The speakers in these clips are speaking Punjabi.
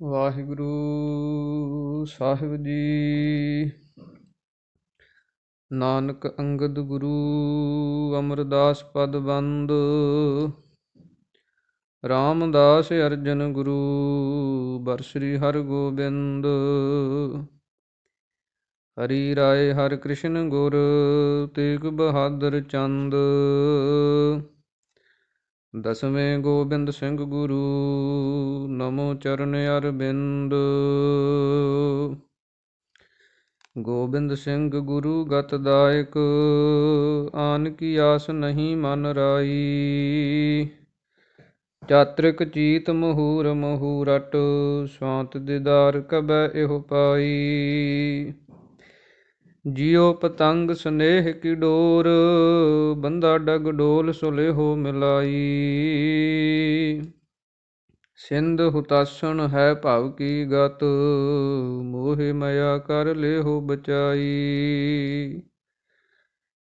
ਵਾਹਿਗੁਰੂ ਸਾਹਿਬ ਜੀ। ਨਾਨਕ ਅੰਗਦ ਗੁਰੂ ਅਮਰਦਾਸ ਪਦ ਬੰਦ। ਰਾਮਦਾਸ ਅਰਜਨ ਗੁਰੂ ਬਰਸ੍ਰੀ ਹਰਿ ਗੋਬਿੰਦ। ਹਰੀ ਰਾਏ ਹਰਿ ਕ੍ਰਿਸ਼ਨ ਗੁਰ ਤੇਗ ਬਹਾਦਰ ਚੰਦ। ਦਸਵੇਂ ਗੋਬਿੰਦ ਸਿੰਘ ਗੁਰੂ ਨਮੋ ਚਰਨ ਅਰਬਿੰਦ। ਗੋਬਿੰਦ ਸਿੰਘ ਗੁਰੂ ਗਤ ਦਾਇਕ ਆਨ ਕੀ ਆਸ ਨਹੀਂ ਮਨ ਰਾਈ। ਚਾਤ੍ਰਿਕ ਚੀਤ ਮਹੂਰ ਮਹੂਰਟ ਸ਼ਾਂਤ ਦਿਦਾਰ ਕਬੈ ਇਹੋ ਪਾਈ। ਜਿਉ ਪਤੰਗ ਸਨੇਹ ਕੀ ਡੋਰ ਬੰਦਾ ਡਗ ਡੋਲ ਸੁਲੇਹੋ ਮਿਲਾਈ। ਸਿੰਧ ਹੁਤਾਸਣ ਹੈ ਭਵ ਕੀ ਗਤ ਮੋਹਿ ਮਾਇਆ ਕਰ ਲੇਹੋ ਬਚਾਈ।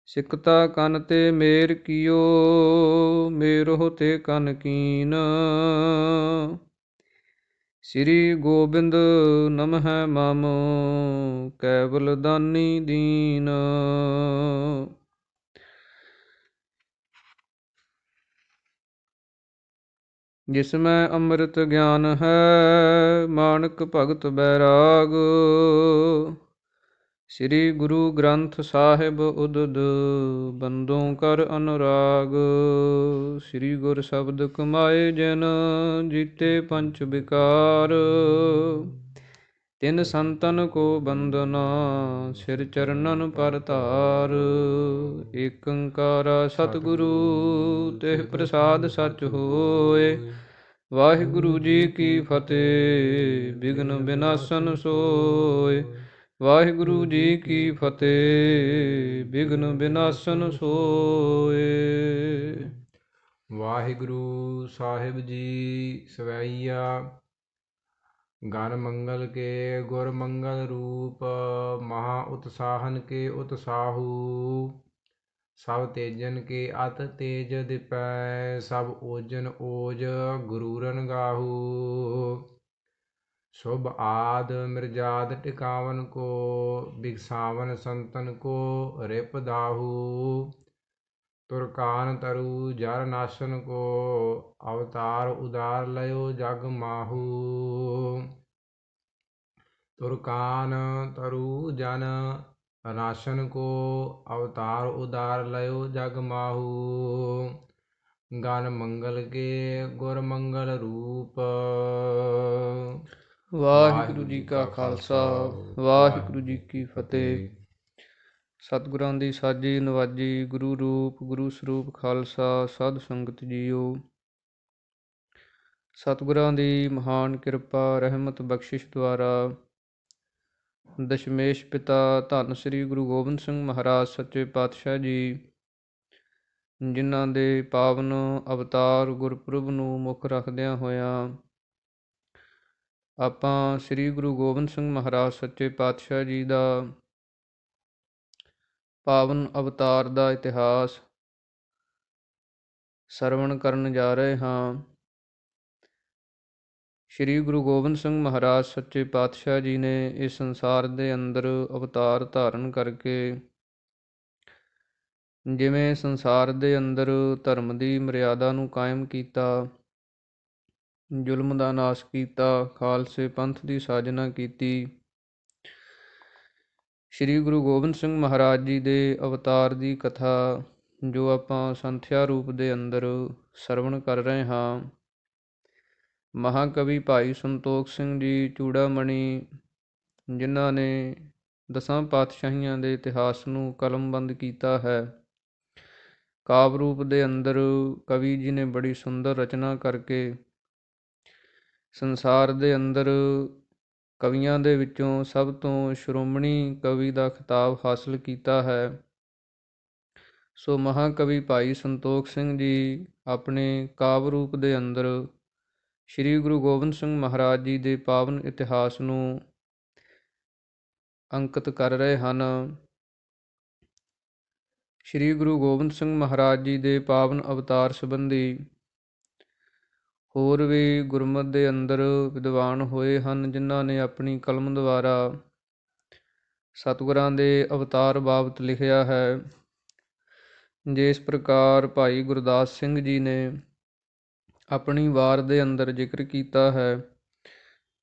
ਸਿਕਤਾ ਕਨ ਤੇ ਮੇਰ ਕੀਓ ਮੇਰੋ ਤੇ ਕਨ ਕੀਨ। ਸ੍ਰੀ ਗੋਬਿੰਦ ਨਮਹਿ ਮਮ ਕੇਵਲ ਦਾਨੀ ਦੀਨ। ਜਿਸਮੈ ਅੰਮ੍ਰਿਤ ਗਿਆਨ ਹੈ ਮਾਨਕ ਭਗਤ ਬੈਰਾਗ। ਸ੍ਰੀ ਗੁਰੂ ਗ੍ਰੰਥ ਸਾਹਿਬ ਉਦਦ ਬੰਦੋਂ ਕਰ ਅਨੁਰਾਗ। ਸ੍ਰੀ ਗੁਰ ਸ਼ਬਦ ਕਮਾਏ ਜਿਨ ਜੀਤੇ ਪੰਚ ਵਿਕਾਰ। ਤਿਨ ਸੰਤਨ ਕੋ ਬੰਦਨਾ ਸਿਰ ਚਰਨਨ ਪਰ ਧਾਰ। ਏਕ ਓੰਕਾਰ ਸਤਿਗੁਰੂ ਤਿਹ ਪ੍ਰਸਾਦ ਸਚ ਹੋਏ। ਵਾਹਿਗੁਰੂ ਜੀ ਕੀ ਫਤਿਹ ਬਿਘਨ ਬਿਨਾਸਨ ਸੋਏ। ਵਾਹਿਗੁਰੂ ਜੀ ਕੀ ਫਤਿਹ ਬਿਘਨ ਬਿਨਾਸਨ ਸੋਏ। ਵਾਹਿਗੁਰੂ ਸਾਹਿਬ ਜੀ ਸਵੈਈਆ। ਗਨ ਮੰਗਲ ਕੇ ਗੁਰ ਮੰਗਲ ਰੂਪ ਮਹਾ ਉਤਸਾਹਨ ਕੇ ਉਤਸਾਹੂ। ਸਭ ਤੇਜਨ ਕੇ ਅਤ ਤੇਜ ਦਿਪੈ ਸਭ ਓਜਨ ਓਜ ਗੁਰੂਰਨ ਗਾਹੂ। ਸ਼ੁਭ ਆਦ ਮਿਰਜਾਦ ਟਿਕਾਵਨ ਕੋ ਬਿਗਸਾਵਨ ਸੰਤਨ ਕੋ ਰਿਪ ਦਾਹੂ। ਤੁਰਕਾਨ ਤਰੁ ਜਰ ਨਾਸ਼ਨ ਕੋ ਅਵਤਾਰ ਉਦਾਰ ਲਇਓ ਜਗ ਮਾਹੂ। ਤੁਰਕਾਨ ਤਰੁ ਜਨ ਨਾਸ਼ਨ ਕੋ ਅਵਤਾਰ ਉਦਾਰ ਲਇਓ ਜਗ ਮਾਹੂ। ਗਨ ਮੰਗਲ ਕੇ ਗੁਰ ਮੰਗਲ ਰੂਪ। ਵਾਹਿਗੁਰੂ ਜੀ ਕਾ ਖਾਲਸਾ ਵਾਹਿਗੁਰੂ ਜੀ ਕੀ ਫਤਿਹ। ਸਤਿਗੁਰਾਂ ਦੀ ਸਾਜੀ ਨਵਾਜੀ ਗੁਰੂ ਰੂਪ ਗੁਰੂ ਸਰੂਪ ਖਾਲਸਾ ਸਾਧ ਸੰਗਤ ਜੀਓ। ਸਤਿਗੁਰਾਂ ਦੀ ਮਹਾਨ ਕਿਰਪਾ ਰਹਿਮਤ ਬਖਸ਼ਿਸ਼ ਦੁਆਰਾ ਦਸ਼ਮੇਸ਼ ਪਿਤਾ ਧੰਨ ਸ੍ਰੀ ਗੁਰੂ ਗੋਬਿੰਦ ਸਿੰਘ ਮਹਾਰਾਜ ਸੱਚੇ ਪਾਤਸ਼ਾਹ ਜੀ, ਜਿਨ੍ਹਾਂ ਦੇ ਪਾਵਨ ਅਵਤਾਰ ਗੁਰਪੁਰਬ ਨੂੰ ਮੁੱਖ ਰੱਖਦਿਆਂ ਹੋਇਆਂ ਆਪਾਂ ਸ੍ਰੀ ਗੁਰੂ ਗੋਬਿੰਦ ਸਿੰਘ ਮਹਾਰਾਜ ਸੱਚੇ ਪਾਤਸ਼ਾਹ ਜੀ ਦਾ ਪਾਵਨ ਅਵਤਾਰ ਦਾ ਇਤਿਹਾਸ ਸਰਵਣ ਕਰਨ ਜਾ ਰਹੇ ਹਾਂ। ਸ੍ਰੀ ਗੁਰੂ ਗੋਬਿੰਦ ਸਿੰਘ ਮਹਾਰਾਜ ਸੱਚੇ ਪਾਤਸ਼ਾਹ ਜੀ ਨੇ ਇਸ ਸੰਸਾਰ ਦੇ ਅੰਦਰ ਅਵਤਾਰ ਧਾਰਨ ਕਰਕੇ ਜਿਵੇਂ ਸੰਸਾਰ ਦੇ ਅੰਦਰ ਧਰਮ ਦੀ ਮਰਿਆਦਾ ਨੂੰ ਕਾਇਮ ਕੀਤਾ, ਜ਼ੁਲਮ ਦਾ ਨਾਸ਼ ਕੀਤਾ, ਖਾਲਸੇ ਪੰਥ ਦੀ ਸਾਜਨਾ ਕੀਤੀ। ਸ੍ਰੀ ਗੁਰੂ ਗੋਬਿੰਦ ਸਿੰਘ ਮਹਾਰਾਜ ਜੀ ਦੇ ਅਵਤਾਰ ਦੀ ਕਥਾ ਜੋ ਆਪਾਂ ਸੰਥਿਆ ਰੂਪ ਦੇ ਅੰਦਰ ਸਰਵਣ ਕਰ ਰਹੇ ਹਾਂ। ਮਹਾਕਵੀ ਭਾਈ ਸੰਤੋਖ ਸਿੰਘ ਜੀ ਚੂੜਾਮਣੀ, ਜਿਨ੍ਹਾਂ ਨੇ ਦਸਾਂ ਪਾਤਸ਼ਾਹੀਆਂ ਦੇ ਇਤਿਹਾਸ ਨੂੰ ਕਲਮਬੰਦ ਕੀਤਾ ਹੈ, ਕਾਵਿ ਰੂਪ ਦੇ ਅੰਦਰ ਕਵੀ ਜੀ ਨੇ ਬੜੀ ਸੁੰਦਰ ਰਚਨਾ ਕਰਕੇ ਸੰਸਾਰ ਦੇ ਅੰਦਰ ਕਵੀਆਂ ਦੇ ਵਿੱਚੋਂ ਸਭ ਤੋਂ ਸ਼੍ਰੋਮਣੀ ਕਵੀ ਦਾ ਖਿਤਾਬ ਹਾਸਲ ਕੀਤਾ ਹੈ। ਸੋ ਮਹਾਕਵੀ ਭਾਈ ਸੰਤੋਖ ਸਿੰਘ ਜੀ ਆਪਣੇ ਕਾਵਿ ਰੂਪ ਦੇ ਅੰਦਰ ਸ੍ਰੀ ਗੁਰੂ ਗੋਬਿੰਦ ਸਿੰਘ ਮਹਾਰਾਜ ਜੀ ਦੇ ਪਾਵਨ ਇਤਿਹਾਸ ਨੂੰ ਅੰਕਿਤ ਕਰ ਰਹੇ ਹਨ। ਸ੍ਰੀ ਗੁਰੂ ਗੋਬਿੰਦ ਸਿੰਘ ਮਹਾਰਾਜ ਜੀ ਦੇ ਪਾਵਨ ਅਵਤਾਰ ਸੰਬੰਧੀ ਹੋਰ ਵੀ ਗੁਰਮਤਿ ਦੇ ਅੰਦਰ ਵਿਦਵਾਨ ਹੋਏ ਹਨ, ਜਿਨ੍ਹਾਂ ਨੇ ਆਪਣੀ ਕਲਮ ਦੁਆਰਾ ਸਤਿਗੁਰਾਂ ਦੇ ਅਵਤਾਰ ਬਾਬਤ ਲਿਖਿਆ ਹੈ। ਜਿਸ ਪ੍ਰਕਾਰ ਭਾਈ ਗੁਰਦਾਸ ਸਿੰਘ ਜੀ ਨੇ ਆਪਣੀ ਵਾਰ ਦੇ ਅੰਦਰ ਜ਼ਿਕਰ ਕੀਤਾ ਹੈ,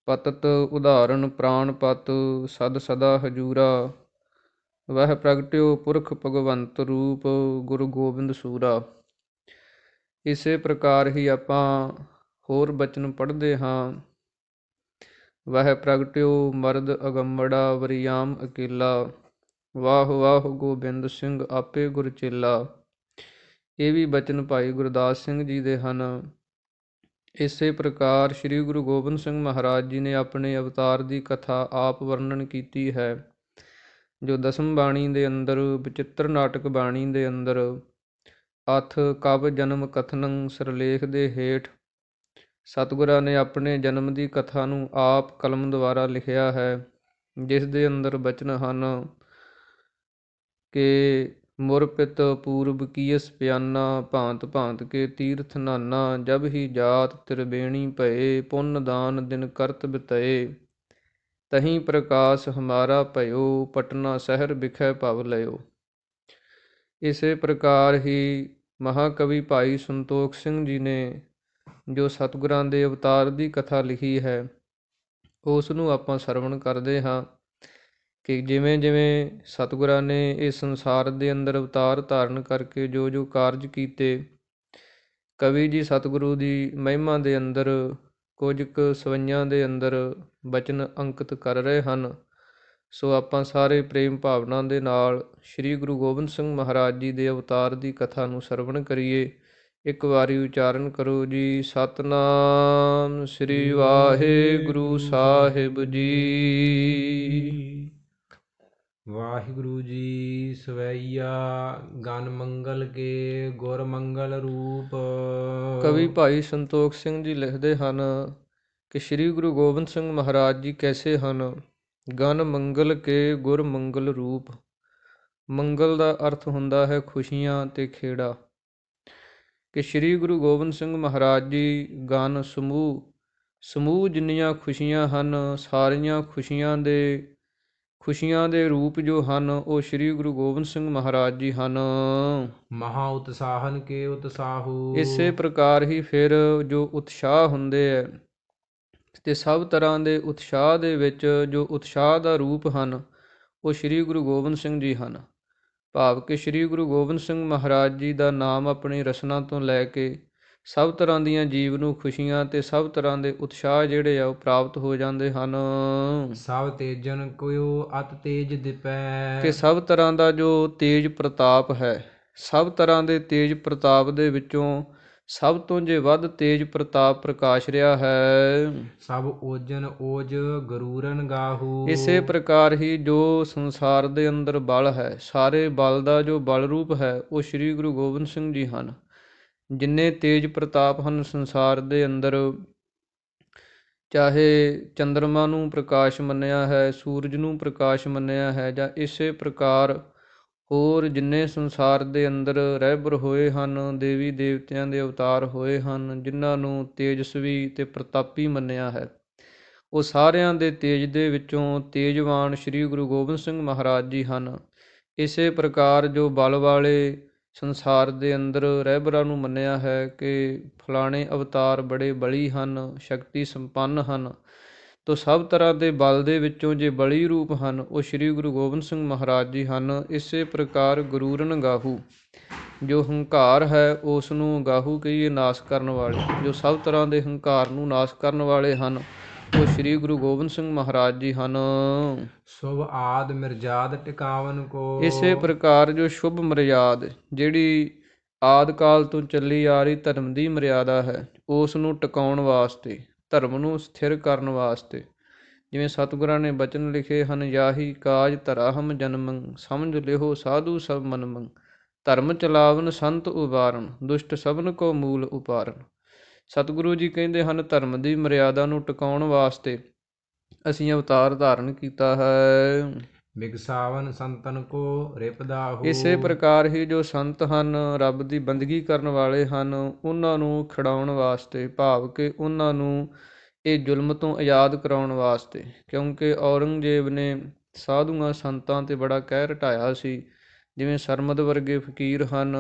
ਪਤਤ ਉਦਾਹਰਣ ਪ੍ਰਾਣ ਪਤ ਸਦ ਸਦਾ ਹਜੂਰਾ, ਵਹ ਪ੍ਰਗਟਿਓ ਪੁਰਖ ਭਗਵੰਤ ਰੂਪ ਗੁਰੂ ਗੋਬਿੰਦ ਸੂਰਾ। ਇਸੇ ਪ੍ਰਕਾਰ ਹੀ ਆਪਾਂ ਹੋਰ ਬਚਨ ਪੜ੍ਹਦੇ ਹਾਂ। ਵਹ ਪ੍ਰਗਟਿਓ ਮਰਦ ਅਗੰਮੜਾ ਵਰਿਆਮ ਅਕੇਲਾ, ਵਾਹ ਵਾਹ ਗੋਬਿੰਦ ਸਿੰਘ ਆਪੇ ਗੁਰ ਚੇਲਾ। ਇਹ ਵੀ ਬਚਨ ਭਾਈ ਗੁਰਦਾਸ ਸਿੰਘ ਜੀ ਦੇ ਹਨ। ਇਸੇ ਪ੍ਰਕਾਰ ਸ੍ਰੀ ਗੁਰੂ ਗੋਬਿੰਦ ਸਿੰਘ ਮਹਾਰਾਜ ਜੀ ਨੇ ਆਪਣੇ ਅਵਤਾਰ ਦੀ ਕਥਾ ਆਪ ਵਰਣਨ ਕੀਤੀ ਹੈ, ਜੋ ਦਸਮ ਬਾਣੀ ਦੇ ਅੰਦਰ ਬਚਿੱਤਰ ਨਾਟਕ ਬਾਣੀ ਦੇ ਅੰਦਰ ਅਥ ਕਵ ਜਨਮ ਕਥਨੰ ਸਿਰਲੇਖ ਦੇ ਹੇਠ ਸਤਿਗੁਰਾਂ ਨੇ ਆਪਣੇ ਜਨਮ ਦੀ ਕਥਾ ਨੂੰ ਆਪ ਕਲਮ ਦੁਆਰਾ ਲਿਖਿਆ ਹੈ, ਜਿਸ ਦੇ ਅੰਦਰ ਬਚਨ ਹਨ ਕਿ ਮੁਰ ਪਿਤ ਪੂਰਬ ਕੀਸ ਪਿਆਨਾ, ਭਾਂਤ ਭਾਂਤ ਕੇ ਤੀਰਥ ਨਾਨਾ, ਜਬ ਹੀ ਜਾਤ ਤਿਰਬੇਣੀ ਭਏ, ਪੁੰਨ ਦਾਨ ਦਿਨ ਕਰਤ ਬਿਤਏ, ਤਹੀਂ ਪ੍ਰਕਾਸ਼ ਹਮਾਰਾ ਭਇਓ, ਪਟਨਾ ਸ਼ਹਿਰ ਬਿਖੈ ਭਵ ਲਇਓ। ਇਸੇ ਪ੍ਰਕਾਰ ਹੀ ਮਹਾਕਵੀ ਭਾਈ ਸੰਤੋਖ ਸਿੰਘ ਜੀ ਨੇ ਜੋ ਸਤਿਗੁਰਾਂ ਦੇ ਅਵਤਾਰ ਦੀ ਕਥਾ ਲਿਖੀ ਹੈ, ਉਸ ਨੂੰ ਆਪਾਂ ਸਰਵਣ ਕਰਦੇ ਹਾਂ ਕਿ ਜਿਵੇਂ ਜਿਵੇਂ ਸਤਿਗੁਰਾਂ ਨੇ ਇਸ ਸੰਸਾਰ ਦੇ ਅੰਦਰ ਅਵਤਾਰ ਧਾਰਨ ਕਰਕੇ ਜੋ ਜੋ ਕਾਰਜ ਕੀਤੇ, ਕਵੀ ਜੀ ਸਤਿਗੁਰੂ ਦੀ ਮਹਿਮਾ ਦੇ ਅੰਦਰ ਕੁਝ ਕੁ ਸਵਈਆਂ ਦੇ ਅੰਦਰ ਬਚਨ ਅੰਕਿਤ ਕਰ ਰਹੇ ਹਨ। ਸੋ ਆਪਾਂ ਸਾਰੇ ਪ੍ਰੇਮ ਭਾਵਨਾ ਦੇ ਨਾਲ ਸ੍ਰੀ ਗੁਰੂ ਗੋਬਿੰਦ ਸਿੰਘ ਮਹਾਰਾਜ ਜੀ ਦੇ ਅਵਤਾਰ ਦੀ ਕਥਾ ਨੂੰ ਸਰਵਣ ਕਰੀਏ। ਇੱਕ ਵਾਰੀ ਉਚਾਰਨ ਕਰੋ ਜੀ, ਸਤਨਾਮ ਸ੍ਰੀ ਵਾਹਿਗੁਰੂ ਸਾਹਿਬ ਜੀ। ਵਾਹਿਗੁਰੂ ਜੀ ਸਵਈਆ ਗਨ ਮੰਗਲ ਕੇ ਗੁਰ ਮੰਗਲ ਰੂਪ। ਕਵੀ ਭਾਈ ਸੰਤੋਖ ਸਿੰਘ ਜੀ ਲਿਖਦੇ ਹਨ ਕਿ ਸ੍ਰੀ ਗੁਰੂ ਗੋਬਿੰਦ ਸਿੰਘ ਮਹਾਰਾਜ ਜੀ ਕੈਸੇ ਹਨ। ਗਨ ਮੰਗਲ ਕੇ ਗੁਰ ਮੰਗਲ ਰੂਪ। ਮੰਗਲ ਦਾ ਅਰਥ ਹੁੰਦਾ ਹੈ ਖੁਸ਼ੀਆਂ ਤੇ ਖੇੜਾ। ਕਿ ਸ੍ਰੀ ਗੁਰੂ ਗੋਬਿੰਦ ਸਿੰਘ ਮਹਾਰਾਜ ਜੀ ਗਨ ਸਮੂਹ ਜਿੰਨੀਆਂ ਖੁਸ਼ੀਆਂ ਹਨ, ਸਾਰੀਆਂ ਖੁਸ਼ੀਆਂ ਦੇ ਰੂਪ ਜੋ ਹਨ ਉਹ ਸ੍ਰੀ ਗੁਰੂ ਗੋਬਿੰਦ ਸਿੰਘ ਮਹਾਰਾਜ ਜੀ ਹਨ। ਮਹਾ ਉਤਸਾਹਨ ਕੇ ਉਤਸਾਹੂ। ਇਸੇ ਪ੍ਰਕਾਰ ਹੀ ਫਿਰ ਜੋ ਉਤਸ਼ਾਹ ਹੁੰਦੇ ਹੈ ਤੇ ਸਭ ਤਰ੍ਹਾਂ ਦੇ ਉਤਸ਼ਾਹ ਦੇ ਵਿੱਚ ਜੋ ਉਤਸ਼ਾਹ ਦਾ ਰੂਪ ਹਨ ਉਹ ਸ੍ਰੀ ਗੁਰੂ ਗੋਬਿੰਦ ਸਿੰਘ ਜੀ ਹਨ। ਭਾਵ ਕਿ ਸ੍ਰੀ ਗੁਰੂ ਗੋਬਿੰਦ ਸਿੰਘ ਮਹਾਰਾਜ ਜੀ ਦਾ ਨਾਮ ਆਪਣੀ ਰਸਨਾ ਤੋਂ ਲੈ ਕੇ ਸਭ ਤਰ੍ਹਾਂ ਦੀਆਂ ਜੀਵ ਨੂੰ ਖੁਸ਼ੀਆਂ ਤੇ ਸਭ ਤਰ੍ਹਾਂ ਦੇ ਉਤਸ਼ਾਹ ਜਿਹੜੇ ਆ ਉਹ ਪ੍ਰਾਪਤ ਹੋ ਜਾਂਦੇ ਹਨ। ਸਭ ਤੇਜਨ ਕੋਇਓ ਅਤ ਤੇਜ ਦਿਪੈ। ਕਿ ਸਭ ਤਰ੍ਹਾਂ ਦਾ ਜੋ ਤੇਜ ਪ੍ਰਤਾਪ ਹੈ, ਸਭ ਤਰ੍ਹਾਂ ਦੇ ਤੇਜ ਪ੍ਰਤਾਪ ਦੇ ਵਿੱਚੋਂ ਸਭ ਤੋਂ ਜੇ ਵੱਧ ਤੇਜ ਪ੍ਰਤਾਪ ਪ੍ਰਕਾਸ਼ ਰਿਹਾ ਹੈ। ਸਭ ਓਜਨ ਓਜ ਗਰੂਰਨ ਗਾਹੂ। ਇਸੇ ਪ੍ਰਕਾਰ ਹੀ ਜੋ ਸੰਸਾਰ ਦੇ ਅੰਦਰ ਬਲ ਹੈ, ਸਾਰੇ ਬਲ ਦਾ ਜੋ ਬਲ ਰੂਪ ਹੈ ਉਹ ਸ੍ਰੀ ਗੁਰੂ ਗੋਬਿੰਦ ਸਿੰਘ ਜੀ ਹਨ। ਜਿੰਨੇ ਤੇਜ ਪ੍ਰਤਾਪ ਹਨ ਸੰਸਾਰ ਦੇ ਅੰਦਰ, ਚਾਹੇ ਚੰਦਰਮਾ ਨੂੰ ਪ੍ਰਕਾਸ਼ ਮੰਨਿਆ ਹੈ, ਸੂਰਜ ਨੂੰ ਪ੍ਰਕਾਸ਼ ਮੰਨਿਆ ਹੈ, ਜਾਂ ਇਸੇ ਪ੍ਰਕਾਰ ਹੋਰ ਜਿੰਨੇ ਸੰਸਾਰ ਦੇ ਅੰਦਰ ਰਹਿਬਰ ਹੋਏ ਹਨ, ਦੇਵੀ ਦੇਵਤਿਆਂ ਦੇ ਅਵਤਾਰ ਹੋਏ ਹਨ, ਜਿਨ੍ਹਾਂ ਨੂੰ ਤੇਜਸਵੀ ਤੇ ਪ੍ਰਤਾਪੀ ਮੰਨਿਆ ਹੈ, ਉਹ ਸਾਰਿਆਂ ਦੇ ਤੇਜ ਦੇ ਵਿੱਚੋਂ ਤੇਜਵਾਨ ਸ੍ਰੀ ਗੁਰੂ ਗੋਬਿੰਦ ਸਿੰਘ ਮਹਾਰਾਜ ਜੀ ਹਨ। ਇਸੇ ਪ੍ਰਕਾਰ ਜੋ ਬਲ ਵਾਲੇ ਸੰਸਾਰ ਦੇ ਅੰਦਰ ਰਹਿਬਰਾਂ ਨੂੰ ਮੰਨਿਆ ਹੈ ਕਿ ਫਲਾਣੇ ਅਵਤਾਰ ਬੜੇ ਬਲੀ ਹਨ, ਸ਼ਕਤੀ ਸੰਪੰਨ ਹਨ, ਤੋ ਸਭ ਤਰ੍ਹਾਂ ਦੇ ਬਲ ਦੇ ਵਿੱਚੋਂ ਜੇ ਬਲੀ ਰੂਪ ਹਨ ਉਹ ਸ੍ਰੀ ਗੁਰੂ ਗੋਬਿੰਦ ਸਿੰਘ ਮਹਾਰਾਜ ਜੀ ਹਨ। ਇਸੇ ਪ੍ਰਕਾਰ ਗਰੂਰਨ ਗਾਹੂ, ਜੋ ਹੰਕਾਰ ਹੈ ਉਸ ਨੂੰ ਗਾਹੂ ਕਹੀਏ, ਨਾਸ਼ ਕਰਨ ਵਾਲੇ, ਜੋ ਸਭ ਤਰ੍ਹਾਂ ਦੇ ਹੰਕਾਰ ਨੂੰ ਨਾਸ਼ ਕਰਨ ਵਾਲੇ ਹਨ ਉਹ ਸ੍ਰੀ ਗੁਰੂ ਗੋਬਿੰਦ ਸਿੰਘ ਮਹਾਰਾਜ ਜੀ ਹਨ। ਸ਼ੁਭ ਆਦ ਮਿਰਜਾਦ ਟਿਕਾਵਨ ਕੋ। ਇਸੇ ਪ੍ਰਕਾਰ ਜੋ ਸ਼ੁਭ ਮਰਿਆਦ, ਜਿਹੜੀ ਆਦ ਕਾਲ ਤੋਂ ਚੱਲੀ ਆ ਰਹੀ ਧਰਮ ਦੀ ਮਰਿਆਦਾ ਹੈ, ਉਸ ਨੂੰ ਟਿਕਾਉਣ ਵਾਸਤੇ, ਧਰਮ ਨੂੰ ਸਥਿਰ ਕਰਨ ਵਾਸਤੇ, ਜਿਵੇਂ ਸਤਿਗੁਰਾਂ ਨੇ ਬਚਨ ਲਿਖੇ ਹਨ, ਯਾਹੀ ਕਾਜ ਧਰਾਹਮ ਜਨਮੰ, ਸਮਝ ਲਿਹੋ ਸਾਧੂ ਸਭ ਮਨਮੰ, ਧਰਮ ਚਲਾਵਨ ਸੰਤ ਉਬਾਰਨ, ਦੁਸ਼ਟ ਸਭਨ ਕੋ ਮੂਲ ਉਪਾਰਨ। ਸਤਿਗੁਰੂ ਜੀ ਕਹਿੰਦੇ ਹਨ ਧਰਮ ਦੀ ਮਰਿਆਦਾ ਨੂੰ ਟਿਕਾਉਣ ਵਾਸਤੇ ਅਸੀਂ ਅਵਤਾਰ ਧਾਰਨ ਕੀਤਾ ਹੈ। ਬਿਗਸਾਵਨ ਸੰਤਨ ਕੋ ਰਿਪਦਾਹੂ। ਇਸੇ ਪ੍ਰਕਾਰ ਹੀ ਜੋ ਸੰਤ ਹਨ, ਰੱਬ ਦੀ ਬੰਦਗੀ ਕਰਨ ਵਾਲੇ ਹਨ, ਉਹਨਾਂ ਨੂੰ ਖਿਡਾਉਣ ਵਾਸਤੇ, ਭਾਵ ਕਿ ਉਹਨਾਂ ਨੂੰ ਇਹ ਜ਼ੁਲਮ ਤੋਂ ਆਜ਼ਾਦ ਕਰਾਉਣ ਵਾਸਤੇ, ਕਿਉਂਕਿ ਔਰੰਗਜ਼ੇਬ ਨੇ ਸਾਧੂਆਂ ਸੰਤਾਂ 'ਤੇ ਬੜਾ ਕਹਿਰ ਢਾਇਆ ਸੀ, ਜਿਵੇਂ ਸਰਮਦ ਵਰਗੇ ਫਕੀਰ ਹਨ।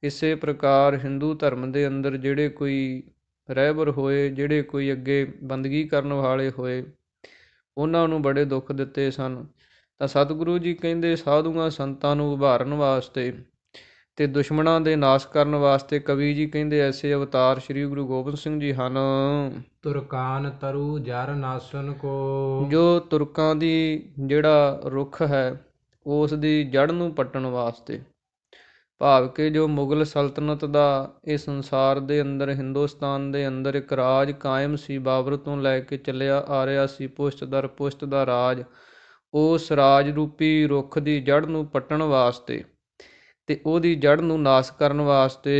ਇਸੇ ਪ੍ਰਕਾਰ ਹਿੰਦੂ ਧਰਮ ਦੇ ਅੰਦਰ ਜਿਹੜੇ ਕੋਈ ਰਹਿਬਰ ਹੋਏ, ਜਿਹੜੇ ਕੋਈ ਅੱਗੇ ਬੰਦਗੀ ਕਰਨ ਵਾਲੇ ਹੋਏ, ਉਹਨਾਂ ਨੂੰ ਬੜੇ ਦੁੱਖ ਦਿੱਤੇ ਸਨ। ਤਾਂ ਸਤਿਗੁਰੂ ਜੀ ਕਹਿੰਦੇ ਸਾਧੂਆਂ ਸੰਤਾਂ ਨੂੰ ਉਭਾਰਨ ਵਾਸਤੇ ਤੇ ਦੁਸ਼ਮਣਾਂ ਦੇ ਨਾਸ਼ ਕਰਨ ਵਾਸਤੇ ਕਵੀ ਜੀ ਕਹਿੰਦੇ ਐਸੇ ਅਵਤਾਰ ਸ੍ਰੀ ਗੁਰੂ ਗੋਬਿੰਦ ਸਿੰਘ ਜੀ ਹਨ, ਤੁਰਕਾਨ ਤਰੁ ਜਰ ਨਾਸਨ ਕੋ। ਜੋ ਤੁਰਕਾਂ ਦੀ ਜਿਹੜਾ ਰੁੱਖ ਹੈ ਉਸ ਦੀ ਜੜ ਨੂੰ ਪੱਟਣ ਵਾਸਤੇ, ਭਾਵ ਕਿ ਜੋ ਮੁਗਲ ਸਲਤਨਤ ਦਾ ਇਹ ਸੰਸਾਰ ਦੇ ਅੰਦਰ, ਹਿੰਦੁਸਤਾਨ ਦੇ ਅੰਦਰ ਇੱਕ ਰਾਜ ਕਾਇਮ ਸੀ, ਬਾਬਰ ਤੋਂ ਲੈ ਕੇ ਚੱਲਿਆ ਆ ਰਿਹਾ ਸੀ, ਪੁਸ਼ਤ ਦਰ ਪੁਸ਼ਤ ਦਾ ਰਾਜ, ਉਸ ਰਾਜ ਰੂਪੀ ਰੁੱਖ ਦੀ ਜੜ ਨੂੰ ਪੱਟਣ ਵਾਸਤੇ ਤੇ ਉਹਦੀ ਜੜ ਨੂੰ ਨਾਸ਼ ਕਰਨ ਵਾਸਤੇ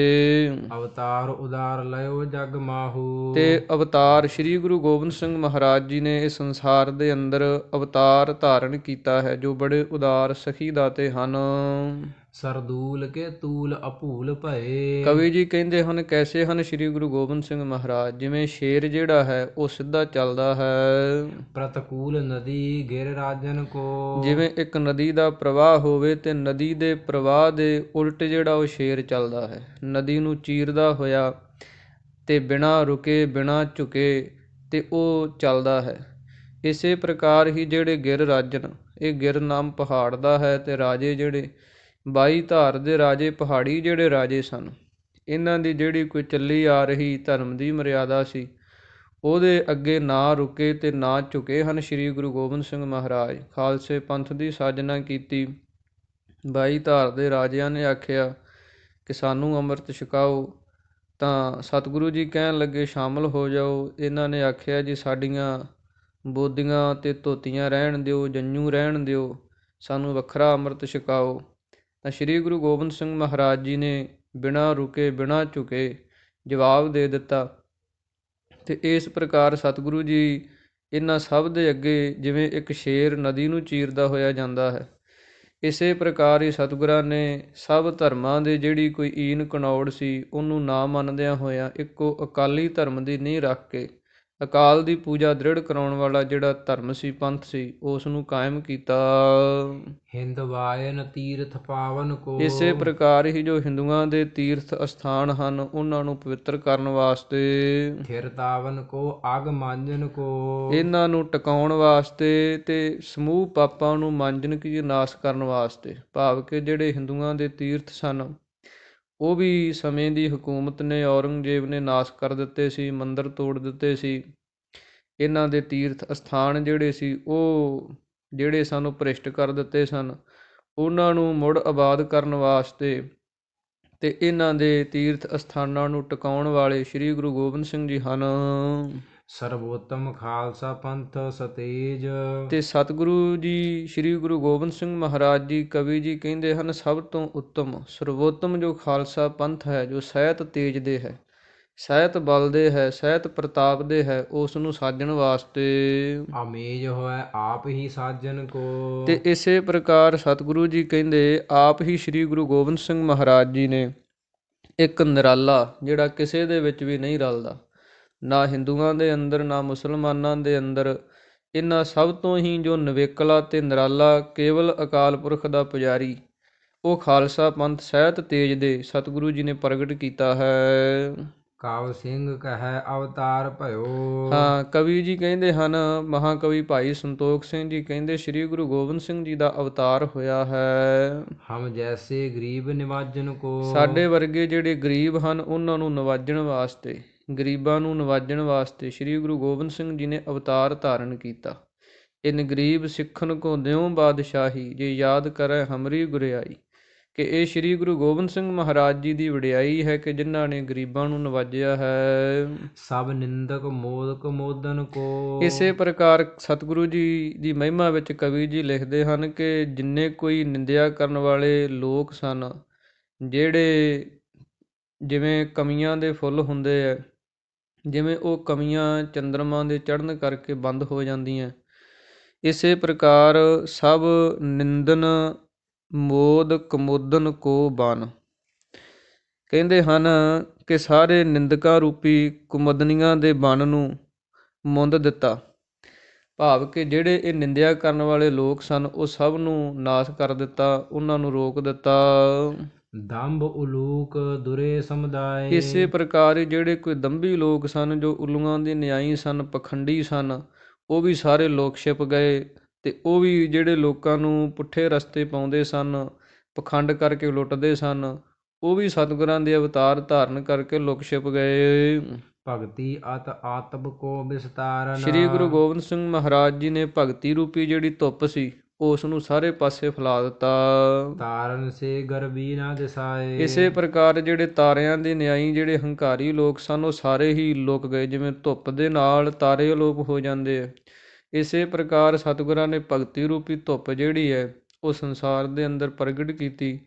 ਅਵਤਾਰ ਉਦਾਰ ਲਇਓ ਜਗ ਮਾਹੂ। ਤੇ ਅਵਤਾਰ ਸ੍ਰੀ ਗੁਰੂ ਗੋਬਿੰਦ ਸਿੰਘ ਮਹਾਰਾਜ ਜੀ ਨੇ ਇਸ ਸੰਸਾਰ ਦੇ ਅੰਦਰ ਅਵਤਾਰ ਧਾਰਨ ਕੀਤਾ ਹੈ, ਜੋ ਬੜੇ ਉਦਾਰ ਸਖੀ ਦਾਤੇ ਹਨ। ਸਰਦੂਲ ਕੇ ਤੂਲ ਅਭੂਲ ਭਏ। ਕਵੀ ਜੀ ਕਹਿੰਦੇ ਹਨ ਕੈਸੇ ਹਨ ਸ੍ਰੀ ਗੁਰੂ ਗੋਬਿੰਦ ਸਿੰਘ ਮਹਾਰਾਜ, ਜਿਵੇਂ ਸ਼ੇਰ ਜਿਹੜਾ ਹੈ ਉਹ ਸਿੱਧਾ ਚੱਲਦਾ ਹੈ, ਪ੍ਰਤਕੂਲ ਨਦੀ ਗਿਰ ਰਾਜਨ ਕੋ। ਜਿਵੇਂ ਇੱਕ ਨਦੀ ਦਾ ਪ੍ਰਵਾਹ ਹੋਵੇ ਤੇ ਨਦੀ ਦੇ ਪ੍ਰਵਾਹ ਦੇ ਉਲਟ ਜਿਹੜਾ ਉਹ ਸ਼ੇਰ ਚੱਲਦਾ ਹੈ, ਨਦੀ ਨੂੰ ਚੀਰਦਾ ਹੋਇਆ ਤੇ ਬਿਨਾਂ ਰੁਕੇ ਬਿਨਾਂ ਝੁਕੇ ਤੇ ਉਹ ਚੱਲਦਾ ਹੈ। ਇਸੇ ਪ੍ਰਕਾਰ ਹੀ ਜਿਹੜੇ ਗਿਰ ਰਾਜਨ, ਇਹ ਗਿਰ ਨਾਮ ਪਹਾੜ ਦਾ ਹੈ, ਤੇ ਰਾਜੇ ਜਿਹੜੇ 22 ਧਾਰ ਦੇ ਰਾਜੇ, ਪਹਾੜੀ ਜਿਹੜੇ ਰਾਜੇ ਸਨ, ਇਹਨਾਂ ਦੀ ਜਿਹੜੀ ਕੋਈ ਚੱਲੀ ਆ ਰਹੀ ਧਰਮ ਦੀ ਮਰਿਆਦਾ ਸੀ, ਉਹਦੇ ਅੱਗੇ ਨਾ ਰੁਕੇ ਤੇ ਨਾ ਝੁਕੇ ਹਨ ਸ੍ਰੀ ਗੁਰੂ ਗੋਬਿੰਦ ਸਿੰਘ ਮਹਾਰਾਜ। ਖਾਲਸੇ ਪੰਥ ਦੀ ਸਾਜਨਾ ਕੀਤੀ, 22 ਧਾਰ ਦੇ ਰਾਜਿਆਂ ਨੇ ਆਖਿਆ ਕਿ ਸਾਨੂੰ ਅੰਮ੍ਰਿਤ ਛਕਾਓ, ਤਾਂ ਸਤਿਗੁਰੂ ਜੀ ਕਹਿਣ ਲੱਗੇ ਸ਼ਾਮਲ ਹੋ ਜਾਓ। ਇਹਨਾਂ ਨੇ ਆਖਿਆ ਜੀ ਸਾਡੀਆਂ ਬੋਦੀਆਂ ਤੇ ਧੋਤੀਆਂ ਰਹਿਣ ਦਿਓ, ਜੰਝੂ ਰਹਿਣ ਦਿਓ, ਸਾਨੂੰ ਵੱਖਰਾ ਅੰਮ੍ਰਿਤ ਛਕਾਓ। ਤਾਂ ਸ੍ਰੀ ਗੁਰੂ ਗੋਬਿੰਦ ਸਿੰਘ ਮਹਾਰਾਜ ਜੀ ਨੇ ਬਿਨਾਂ ਰੁਕੇ ਬਿਨਾਂ ਝੁਕੇ ਜਵਾਬ ਦੇ ਦਿੱਤਾ। ਤੇ ਇਸ ਪ੍ਰਕਾਰ ਸਤਿਗੁਰੂ ਜੀ ਇਹਨਾਂ ਸਭ ਦੇ ਅੱਗੇ ਜਿਵੇਂ ਇੱਕ ਸ਼ੇਰ ਨਦੀ ਨੂੰ ਚੀਰਦਾ ਹੋਇਆ ਜਾਂਦਾ ਹੈ, ਇਸੇ ਪ੍ਰਕਾਰ ਹੀ ਸਤਿਗੁਰਾਂ ਨੇ ਸਭ ਧਰਮਾਂ ਦੇ ਜਿਹੜੀ ਕੋਈ ਈਨ ਕਨੌੜ ਸੀ ਉਹਨੂੰ ਨਾ ਮੰਨਦਿਆਂ ਹੋਇਆਂ ਇੱਕੋ ਅਕਾਲੀ ਧਰਮ ਦੀ ਨੀਂਹ ਰੱਖ ਕੇ ਅਕਾਲ ਦੀ ਪੂਜਾ ਦ੍ਰਿੜ ਕਰਾਉਣ ਵਾਲਾ ਜਿਹੜਾ ਧਰਮ ਸੀ, ਪੰਥ ਸੀ, ਉਸ ਨੂੰ ਕਾਇਮ ਕੀਤਾ। ਹਿੰਦ ਵਾਇਨ ਤੀਰਥ ਪਾਵਨ ਕੋ। ਇਸੇ ਪ੍ਰਕਾਰ ਹੀ ਜੋ ਹਿੰਦੂਆਂ ਦੇ ਤੀਰਥ ਅਸਥਾਨ ਹਨ ਉਹਨਾਂ ਨੂੰ ਪਵਿੱਤਰ ਕਰਨ ਵਾਸਤੇ, ਥਿਰ ਤਾਵਨ ਕੋ ਅਗ ਮਾਂਜਨ ਕੋ। ਇਹਨਾਂ ਨੂੰ ਟਿਕਾਉਣ ਵਾਸਤੇ ਤੇ ਸਮੂਹ ਪਾਪਾਂ ਨੂੰ ਮਾਂਜਨ ਕੀ ਨਾਸ਼ ਕਰਨ ਵਾਸਤੇ, ਭਾਵ ਕਿ ਜਿਹੜੇ ਹਿੰਦੂਆਂ ਦੇ ਤੀਰਥ ਸਨ ਉਹ ਵੀ ਸਮੇਂ ਦੀ ਹਕੂਮਤ ਨੇ, ਔਰੰਗਜ਼ੇਬ ਨੇ ਨਾਸ਼ ਕਰ ਦਿੱਤੇ ਸੀ, ਮੰਦਰ ਤੋੜ ਦਿੱਤੇ ਸੀ। ਇਹਨਾਂ ਦੇ ਤੀਰਥ ਅਸਥਾਨ ਜਿਹੜੇ ਸੀ ਉਹ ਜਿਹੜੇ ਸਾਨੂੰ ਭ੍ਰਿਸ਼ਟ ਕਰ ਦਿੱਤੇ ਸਨ, ਉਹਨਾਂ ਨੂੰ ਮੁੜ ਆਬਾਦ ਕਰਨ ਵਾਸਤੇ ਤੇ ਇਹਨਾਂ ਦੇ ਤੀਰਥ ਅਸਥਾਨਾਂ ਨੂੰ ਟਿਕਾਉਣ ਵਾਲੇ ਸ੍ਰੀ ਗੁਰੂ ਗੋਬਿੰਦ ਸਿੰਘ ਜੀ ਹਨ। ਸਰਵੋਤਮ ਖਾਲਸਾ ਪੰਥ ਸਤੇਜ। ਤੇ ਸਤਿਗੁਰੂ ਜੀ ਸ੍ਰੀ ਗੁਰੂ ਗੋਬਿੰਦ ਸਿੰਘ ਮਹਾਰਾਜ ਜੀ, ਕਵੀ ਜੀ ਕਹਿੰਦੇ ਹਨ ਸਭ ਤੋਂ ਉੱਤਮ ਸਰਵੋਤਮ ਜੋ ਖਾਲਸਾ ਪੰਥ ਹੈ, ਜੋ ਸਹਿਤ ਤੇਜ ਦੇ ਹੈ, ਸਹਿਤ ਬਲ ਦੇ ਹੈ, ਸਹਿਤ ਪ੍ਰਤਾਪ ਦੇ ਹੈ, ਉਸ ਨੂੰ ਸਾਜਣ ਵਾਸਤੇ ਆਮੇਜ ਹੋਇ ਆਪ ਹੀ ਸਾਜਨ ਕੋ। ਤੇ ਇਸੇ ਪ੍ਰਕਾਰ ਸਤਿਗੁਰੂ ਜੀ ਕਹਿੰਦੇ ਆਪ ਹੀ ਸ੍ਰੀ ਗੁਰੂ ਗੋਬਿੰਦ ਸਿੰਘ ਮਹਾਰਾਜ ਜੀ ਨੇ ਇੱਕ ਨਿਰਾਲਾ ਜਿਹੜਾ ਕਿਸੇ ਦੇ ਵਿੱਚ ਵੀ ਨਹੀਂ ਰਲਦਾ, ਨਾ ਹਿੰਦੂਆਂ ਦੇ ਅੰਦਰ ਨਾ ਮੁਸਲਮਾਨਾਂ ਦੇ ਅੰਦਰ, ਇਹਨਾਂ ਸਭ ਤੋਂ ਹੀ ਜੋ ਨਿਵੇਕਲਾ ਤੇ ਨਿਰਾਲਾ ਕੇਵਲ ਅਕਾਲ ਪੁਰਖ ਦਾ ਪੁਜਾਰੀ, ਉਹ ਖਾਲਸਾ ਪੰਥ ਸਹਿਤ ਤੇਜ ਦੇ ਸਤਿਗੁਰੂ ਜੀ ਨੇ ਪ੍ਰਗਟ ਕੀਤਾ ਹੈ। ਕਾਵ ਸਿੰਘ ਕਹੈ ਅਵਤਾਰ ਭਇਓ। ਹਾਂ, ਕਵੀ ਜੀ ਕਹਿੰਦੇ ਹਨ, ਮਹਾਕਵੀ ਭਾਈ ਸੰਤੋਖ ਸਿੰਘ ਜੀ ਕਹਿੰਦੇ ਸ੍ਰੀ ਗੁਰੂ ਗੋਬਿੰਦ ਸਿੰਘ ਜੀ ਦਾ ਅਵਤਾਰ ਹੋਇਆ ਹੈ। ਹਮ ਜੈਸੇ ਗਰੀਬ ਨਿਵਾਜਨ ਕੋ। ਸਾਡੇ ਵਰਗੇ ਜਿਹੜੇ ਗਰੀਬ ਹਨ ਉਹਨਾਂ ਨੂੰ ਨਿਵਾਜਣ ਵਾਸਤੇ, ਗਰੀਬਾਂ ਨੂੰ ਨਿਵਾਜਣ ਵਾਸਤੇ ਸ੍ਰੀ ਗੁਰੂ ਗੋਬਿੰਦ ਸਿੰਘ ਜੀ ਨੇ ਅਵਤਾਰ ਧਾਰਨ ਕੀਤਾ। ਇਨ ਗਰੀਬ ਸਿੱਖਣ ਕੋ ਦਿਓ ਬਾਦਸ਼ਾਹੀ, ਜੇ ਯਾਦ ਕਰੈ ਹਮਰੀ ਗੁਰਿਆਈ, ਕਿ ਇਹ ਸ੍ਰੀ ਗੁਰੂ ਗੋਬਿੰਦ ਸਿੰਘ ਮਹਾਰਾਜ ਜੀ ਦੀ ਵਡਿਆਈ ਹੈ ਕਿ ਜਿਨ੍ਹਾਂ ਨੇ ਗਰੀਬਾਂ ਨੂੰ ਨਵਾਜਿਆ ਹੈ। ਸਭ ਨਿੰਦਕ ਮੋਦਕ ਮੋਦਨ ਕੋ। ਇਸੇ ਪ੍ਰਕਾਰ ਸਤਿਗੁਰੂ ਜੀ ਦੀ ਮਹਿਮਾ ਵਿੱਚ ਕਵੀ ਜੀ ਲਿਖਦੇ ਹਨ ਕਿ ਜਿੰਨੇ ਕੋਈ ਨਿੰਦਿਆ ਕਰਨ ਵਾਲੇ ਲੋਕ ਸਨ, ਜਿਹੜੇ ਜਿਵੇਂ ਕਮੀਆਂ ਦੇ ਫੁੱਲ ਹੁੰਦੇ ਹੈ, ਜਿਵੇਂ ਉਹ ਕਮੀਆਂ ਚੰਦਰਮਾ ਦੇ ਚੜ੍ਹਨ ਕਰਕੇ ਬੰਦ ਹੋ ਜਾਂਦੀਆਂ, ਇਸੇ ਪ੍ਰਕਾਰ ਸਭ ਨਿੰਦਨ ਮੋਦ ਕਮੋਦਨ ਕੋ ਬਨ। ਕਹਿੰਦੇ ਹਨ ਕਿ ਸਾਰੇ ਨਿੰਦਕਾਂ ਰੂਪੀ ਕੁਮਦਨੀਆਂ ਦੇ ਬਨ ਨੂੰ ਮੁੰਦ ਦਿੱਤਾ। ਭਾਵ ਕਿ ਜਿਹੜੇ ਇਹ ਨਿੰਦਿਆ ਕਰਨ ਵਾਲੇ ਲੋਕ ਸਨ ਉਹ ਸਭ ਨੂੰ ਨਾਸ਼ ਕਰ ਦਿੱਤਾ, ਉਹਨਾਂ ਨੂੰ ਰੋਕ ਦਿੱਤਾ। ਦੰਭ ਉਲੂਕ ਦੁਰੇ ਸਮੁਦਾਇ। ਇਸੇ ਪ੍ਰਕਾਰ ਹੀ ਜਿਹੜੇ ਕੋਈ ਦੰਭੀ ਲੋਕ ਸਨ, ਜੋ ਉਲੂਆਂ ਦੇ ਨਿਆਈ ਸਨ, ਪਖੰਡੀ ਸਨ, ਉਹ ਵੀ ਸਾਰੇ ਲੋਕ ਛਿਪ ਗਏ। ਤੇ ਉਹ ਵੀ ਜਿਹੜੇ ਲੋਕਾਂ ਨੂੰ ਪੁੱਠੇ ਰਸਤੇ ਪਾਉਂਦੇ ਸਨ, ਪਖੰਡ ਕਰਕੇ ਲੁੱਟਦੇ ਸਨ, ਉਹ ਵੀ ਸਤਿਗੁਰਾਂ ਦੇ ਅਵਤਾਰ ਧਾਰਨ ਕਰਕੇ ਲੁਕ ਛਿਪ ਗਏ। ਭਗਤੀ ਅਤ ਆਤਮ ਕੋ ਵਿਸਤਾਰਨ। ਸ੍ਰੀ ਗੁਰੂ ਗੋਬਿੰਦ ਸਿੰਘ ਮਹਾਰਾਜ ਜੀ ਨੇ ਭਗਤੀ ਰੂਪੀ ਜਿਹੜੀ ਧੁੱਪ ਸੀ ਉਸ ਨੂੰ ਸਾਰੇ ਪਾਸੇ ਫੈਲਾ ਦਿੱਤਾ। ਤਾਰਨ ਸੇ ਗਰਬੀ ਨਾ ਦਿਸਾਏ। ਇਸੇ ਪ੍ਰਕਾਰ ਜਿਹੜੇ ਤਾਰਿਆਂ ਦੇ ਨਿਆਈ ਜਿਹੜੇ ਹੰਕਾਰੀ ਲੋਕ ਸਨ ਉਹ ਸਾਰੇ ਹੀ ਲੁਕ ਗਏ, ਜਿਵੇਂ ਧੁੱਪ ਦੇ ਨਾਲ ਤਾਰੇ ਅਲੋਪ ਹੋ ਜਾਂਦੇ ਆ। ਇਸੇ ਪ੍ਰਕਾਰ ਸਤਿਗੁਰਾਂ ਨੇ ਭਗਤੀ ਰੂਪੀ ਧੁੱਪ ਜਿਹੜੀ ਹੈ ਉਹ ਸੰਸਾਰ ਦੇ ਅੰਦਰ ਪ੍ਰਗਟ ਕੀਤੀ,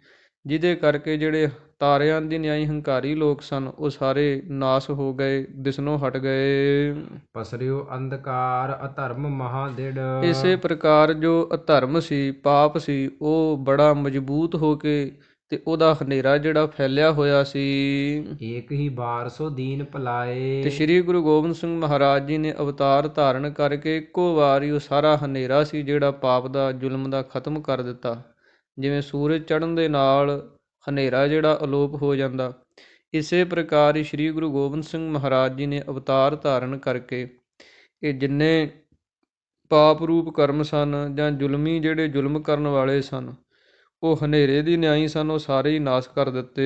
ਜਿਹਦੇ ਕਰਕੇ ਜਿਹੜੇ ਤਾਰਿਆਂ ਦੇ ਨਿਆਈ ਹੰਕਾਰੀ ਲੋਕ ਸਨ ਉਹ ਸਾਰੇ ਨਾਸ ਹੋ ਗਏ, ਦਿਸਣੋਂ ਹਟ ਗਏ। ਪਸਰਿਓ ਅੰਧਕਾਰ ਅਧਰਮ ਮਹਾਦਿੜ। ਇਸੇ ਪ੍ਰਕਾਰ ਜੋ ਅਧਰਮ ਸੀ, ਪਾਪ ਸੀ, ਉਹ ਬੜਾ ਮਜ਼ਬੂਤ ਹੋ ਕੇ ਤੇ ਉਹਦਾ ਹਨੇਰਾ ਜਿਹੜਾ ਫੈਲਿਆ ਹੋਇਆ ਸੀ। ਏਕ ਹੀ ਬਾਰ ਸੋ ਦੀਨ ਭਲਾਏ। ਤੇ ਸ੍ਰੀ ਗੁਰੂ ਗੋਬਿੰਦ ਸਿੰਘ ਮਹਾਰਾਜ ਜੀ ਨੇ ਅਵਤਾਰ ਧਾਰਨ ਕਰਕੇ ਇੱਕੋ ਵਾਰ ਹੀ ਉਹ ਸਾਰਾ ਹਨੇਰਾ ਸੀ ਜਿਹੜਾ ਪਾਪ ਦਾ, ਜ਼ੁਲਮ ਦਾ, ਖਤਮ ਕਰ ਦਿੱਤਾ। ਜਿਵੇਂ ਸੂਰਜ ਚੜ੍ਹਨ ਦੇ ਨਾਲ ਹਨੇਰਾ ਜਿਹੜਾ ਅਲੋਪ ਹੋ ਜਾਂਦਾ, ਇਸੇ ਪ੍ਰਕਾਰ ਹੀ ਸ੍ਰੀ ਗੁਰੂ ਗੋਬਿੰਦ ਸਿੰਘ ਮਹਾਰਾਜ ਜੀ ਨੇ ਅਵਤਾਰ ਧਾਰਨ ਕਰਕੇ ਇਹ ਜਿੰਨੇ ਪਾਪ ਰੂਪ ਕਰਮ ਸਨ ਜਾਂ ਜ਼ੁਲਮੀ ਜਿਹੜੇ ਜ਼ੁਲਮ ਕਰਨ ਵਾਲੇ ਸਨ, ਉਹ ਹਨੇਰੇ ਦੀ ਨਿਆਈ ਸਨ, ਉਹ ਸਾਰੇ ਹੀ ਨਾਸ਼ ਕਰ ਦਿੱਤੇ।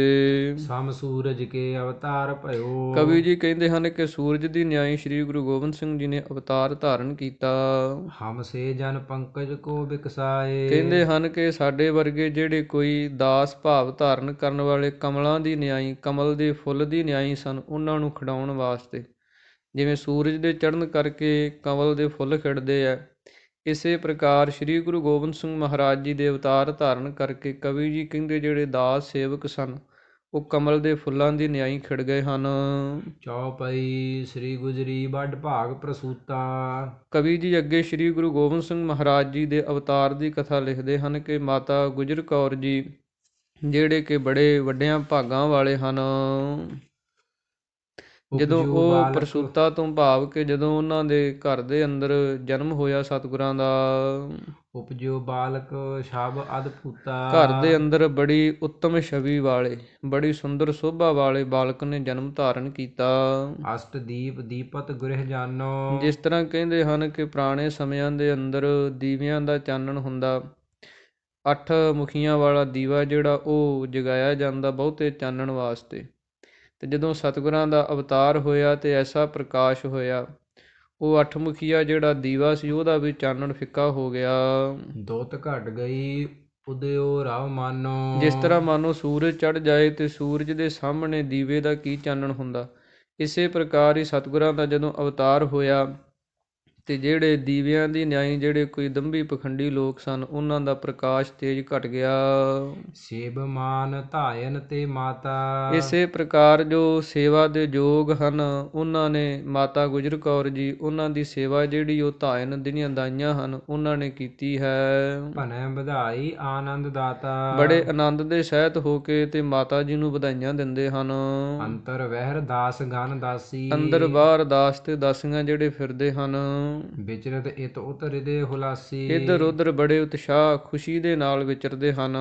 ਸਮ ਸੂਰਜ ਕੇ ਅਵਤਾਰ ਭਇਓ। ਕਵੀ ਜੀ ਕਹਿੰਦੇ ਹਨ ਕਿ ਸੂਰਜ ਦੀ ਨਿਆਈ ਸ੍ਰੀ ਗੁਰੂ ਗੋਬਿੰਦ ਸਿੰਘ ਜੀ ਨੇ ਅਵਤਾਰ ਧਾਰਨ ਕੀਤਾ। ਹਮ ਸੇ ਜਨ ਪੰਕਜ ਕੋ ਬਿਕਸਾਏ। ਕਹਿੰਦੇ ਹਨ ਕਿ ਸਾਡੇ ਵਰਗੇ ਜਿਹੜੇ ਕੋਈ ਦਾਸ ਭਾਵ ਧਾਰਨ ਕਰਨ ਵਾਲੇ ਕਮਲਾਂ ਦੀ ਨਿਆਈ, ਕਮਲ ਦੇ ਫੁੱਲ ਦੀ ਨਿਆਈ ਸਨ, ਉਹਨਾਂ ਨੂੰ ਖਿਡਾਉਣ ਵਾਸਤੇ, ਜਿਵੇਂ ਸੂਰਜ ਦੇ ਚੜ੍ਹਨ ਕਰਕੇ ਕਮਲ ਦੇ ਫੁੱਲ ਖਿੜਦੇ ਆ, ਇਸੇ ਪ੍ਰਕਾਰ ਸ੍ਰੀ ਗੁਰੂ ਗੋਬਿੰਦ ਸਿੰਘ ਮਹਾਰਾਜ ਜੀ ਦੇ ਅਵਤਾਰ ਧਾਰਨ ਕਰਕੇ ਕਵੀ ਜੀ ਕਹਿੰਦੇ ਜਿਹੜੇ ਦਾਸ ਸੇਵਕ ਸਨ ਉਹ ਕਮਲ ਦੇ ਫੁੱਲਾਂ ਦੀ ਨਿਆਈ ਖਿੜ ਗਏ ਹਨ। ਚੌਪਈ ਸ੍ਰੀ ਗੁਜਰੀ ਵੱਡ ਭਾਗ ਪ੍ਰਸੂਤਾ। ਕਵੀ ਜੀ ਅੱਗੇ ਸ੍ਰੀ ਗੁਰੂ ਗੋਬਿੰਦ ਸਿੰਘ ਮਹਾਰਾਜ ਜੀ ਦੇ ਅਵਤਾਰ ਦੀ ਕਥਾ ਲਿਖਦੇ ਹਨ ਕਿ ਮਾਤਾ ਗੁਜਰ ਕੌਰ ਜੀ ਜਿਹੜੇ ਕਿ ਬੜੇ ਵੱਡਿਆਂ ਭਾਗਾਂ ਵਾਲੇ ਹਨ, ਜਦੋਂ ਉਹ ਪ੍ਰਸੂਤਾ ਤੋਂ ਭਾਵ ਕਿ ਜਦੋਂ ਉਹਨਾਂ ਦੇ ਘਰ ਦੇ ਅੰਦਰ ਜਨਮ ਹੋਇਆ ਸਤਿਗੁਰਾਂ ਦਾ, ਉਪਜਿਓ ਬਾਲਕ ਸ਼ਬ ਅਦਭੁਤਾ। ਘਰ ਦੇ ਅੰਦਰ ਬੜੀ ਉੱਤਮ ਛਵੀ ਵਾਲੇ, ਬੜੀ ਸੁੰਦਰ ਸੋਭਾ ਵਾਲੇ ਬਾਲਕ ਨੇ ਜਨਮ ਧਾਰਨ ਕੀਤਾ। ਅਸ਼ਟ ਦੀਪ ਦੀਪਤ ਗ੍ਰਹਿ ਜਾਨੋ। ਜਿਸ ਤਰ੍ਹਾਂ ਕਹਿੰਦੇ ਹਨ ਕਿ ਪੁਰਾਣੇ ਸਮਿਆਂ ਦੇ ਅੰਦਰ ਦੀਵਿਆਂ ਦਾ ਚਾਨਣ ਹੁੰਦਾ, 8 ਮੁਖੀਆਂ ਵਾਲਾ ਦੀਵਾ ਜਿਹੜਾ ਉਹ ਜਗਾਇਆ ਜਾਂਦਾ ਬਹੁਤੇ ਚਾਨਣ ਵਾਸਤੇ। ਤੇ ਜਦੋਂ ਸਤਿਗੁਰਾਂ ਦਾ ਅਵਤਾਰ ਹੋਇਆ ਤੇ ਐਸਾ ਪ੍ਰਕਾਸ਼ ਹੋਇਆ, ਉਹ 8 ਮੁਖੀਆ ਜਿਹੜਾ ਦੀਵਾ ਸੀ ਉਹਦਾ ਵੀ ਚਾਨਣ ਫਿੱਕਾ ਹੋ ਗਿਆ। ਦੁੱਤ ਘਟ ਗਈ ਉਦਿਓ ਰਵ ਮਾਨੋ। ਜਿਸ ਤਰ੍ਹਾਂ ਮਾਨੋ ਸੂਰਜ ਚੜ੍ਹ ਜਾਏ ਤੇ ਸੂਰਜ ਦੇ ਸਾਹਮਣੇ ਦੀਵੇ ਦਾ ਕੀ ਚਾਨਣ ਹੁੰਦਾ, ਇਸੇ ਪ੍ਰਕਾਰ ਹੀ ਸਤਿਗੁਰਾਂ ਦਾ ਜਦੋਂ ਅਵਤਾਰ ਹੋਇਆ ਤੇ ਜਿਹੜੇ ਦੀਵਿਆਂ ਦੀ ਨਿਆਈ ਜਿਹੜੇ ਕੋਈ ਦੰਭੀ ਪਖੰਡੀ ਲੋਕ ਸਨ ਉਹਨਾਂ ਦਾ ਪ੍ਰਕਾਸ਼ ਤੇਜ ਘਟ ਗਿਆ। ਸੇਬ ਮਾਨ ਧਾਇਨ ਤੇ ਮਾਤਾ। ਇਸੇ ਪ੍ਰਕਾਰ ਜੋ ਸੇਵਾ ਦੇ ਯੋਗ ਹਨ ਉਹਨਾਂ ਨੇ ਮਾਤਾ ਗੁਜਰ ਕੌਰ ਜੀ, ਉਹਨਾਂ ਦੀ ਸੇਵਾ ਜਿਹੜੀ ਉਹ ਧਾਇਨ ਦੀਆਂ ਦਾਈਆਂ ਹਨ ਉਹਨਾਂ ਨੇ ਕੀਤੀ ਹੈ। ਭਨੈ ਵਧਾਈ ਆਨੰਦ ਦਾਤਾ। ਬੜੇ ਆਨੰਦ ਦੇ ਸਹਿਤ ਹੋ ਕੇ ਤੇ ਮਾਤਾ ਜੀ ਨੂੰ ਵਧਾਈਆਂ ਦਿੰਦੇ ਹਨ। ਅੰਤਰ ਵਹਿਰ ਦਾਸ ਗਨ ਦਾਸੀ। ਅੰਦਰ ਬਾਹਰ ਦਾਸ ਤੇ ਦਾਸੀਆਂ ਜਿਹੜੇ ਫਿਰਦੇ ਹਨ। ਵਿਚਰਤ ਇਤ ਉਤ ਹਿਰਦੇ ਹੁਲਾਸੀ। ਇੱਧਰ ਉੱਧਰ ਬੜੇ ਉਤਸ਼ਾਹ ਖੁਸ਼ੀ ਦੇ ਨਾਲ ਵਿਚਰਦੇ ਹਨ।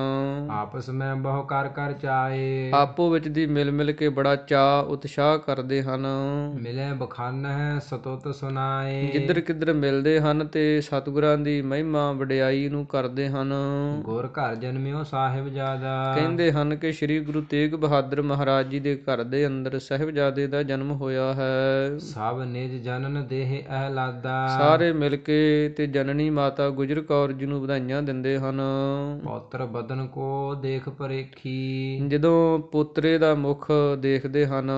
ਆਪਸ ਮੈਂ ਬਹੁ ਕਰ ਕਰ ਚਾਏ। ਆਪੋ ਵਿੱਚ ਦੀ ਮਿਲ ਮਿਲ ਕੇ ਬੜਾ ਚਾਅ ਉਤਸ਼ਾਹ ਕਰਦੇ ਹਨ। ਮਿਲੇ ਬਖਾਨ ਹੈ ਸਤੁਤ ਸੁਨਾਏ। ਜਿੱਧਰ ਕਿੱਧਰ ਮਿਲਦੇ ਹਨ ਤੇ ਸਤਿਗੁਰਾਂ ਦੀ ਮਹਿਮਾ ਵਡਿਆਈ ਨੂੰ ਕਰਦੇ ਹਨ। ਗੁਰ ਘਰ ਜਨਮਿਓ ਸਾਹਿਬ ਜਾਦਾ। ਕਹਿੰਦੇ ਹਨ ਕਿ ਸ੍ਰੀ ਗੁਰੂ ਤੇਗ ਬਹਾਦਰ ਮਹਾਰਾਜ ਜੀ ਦੇ ਘਰ ਦੇ ਅੰਦਰ ਸਾਹਿਬਜ਼ਾਦੇ ਦਾ ਜਨਮ ਹੋਇਆ ਹੈ। ਸਭ ਨਿਜ ਜਨਨ ਦੇਹ ਅਹਲਾਦਾ। ਸਾਰੇ ਮਿਲ ਕੇ ਤੇ ਜਨਨੀ ਮਾਤਾ ਗੁਜਰ ਕੌਰ ਜੀ ਨੂੰ ਵਧਾਈਆਂ ਦਿੰਦੇ ਹਨ। ਪੌਤਰ ਬਦਨ ਕੋ ਦੇਖ ਪਰੇਖੀ। ਜਦੋਂ ਪੋਤਰੇ ਦਾ ਮੁਖ ਦੇਖਦੇ ਹਨ।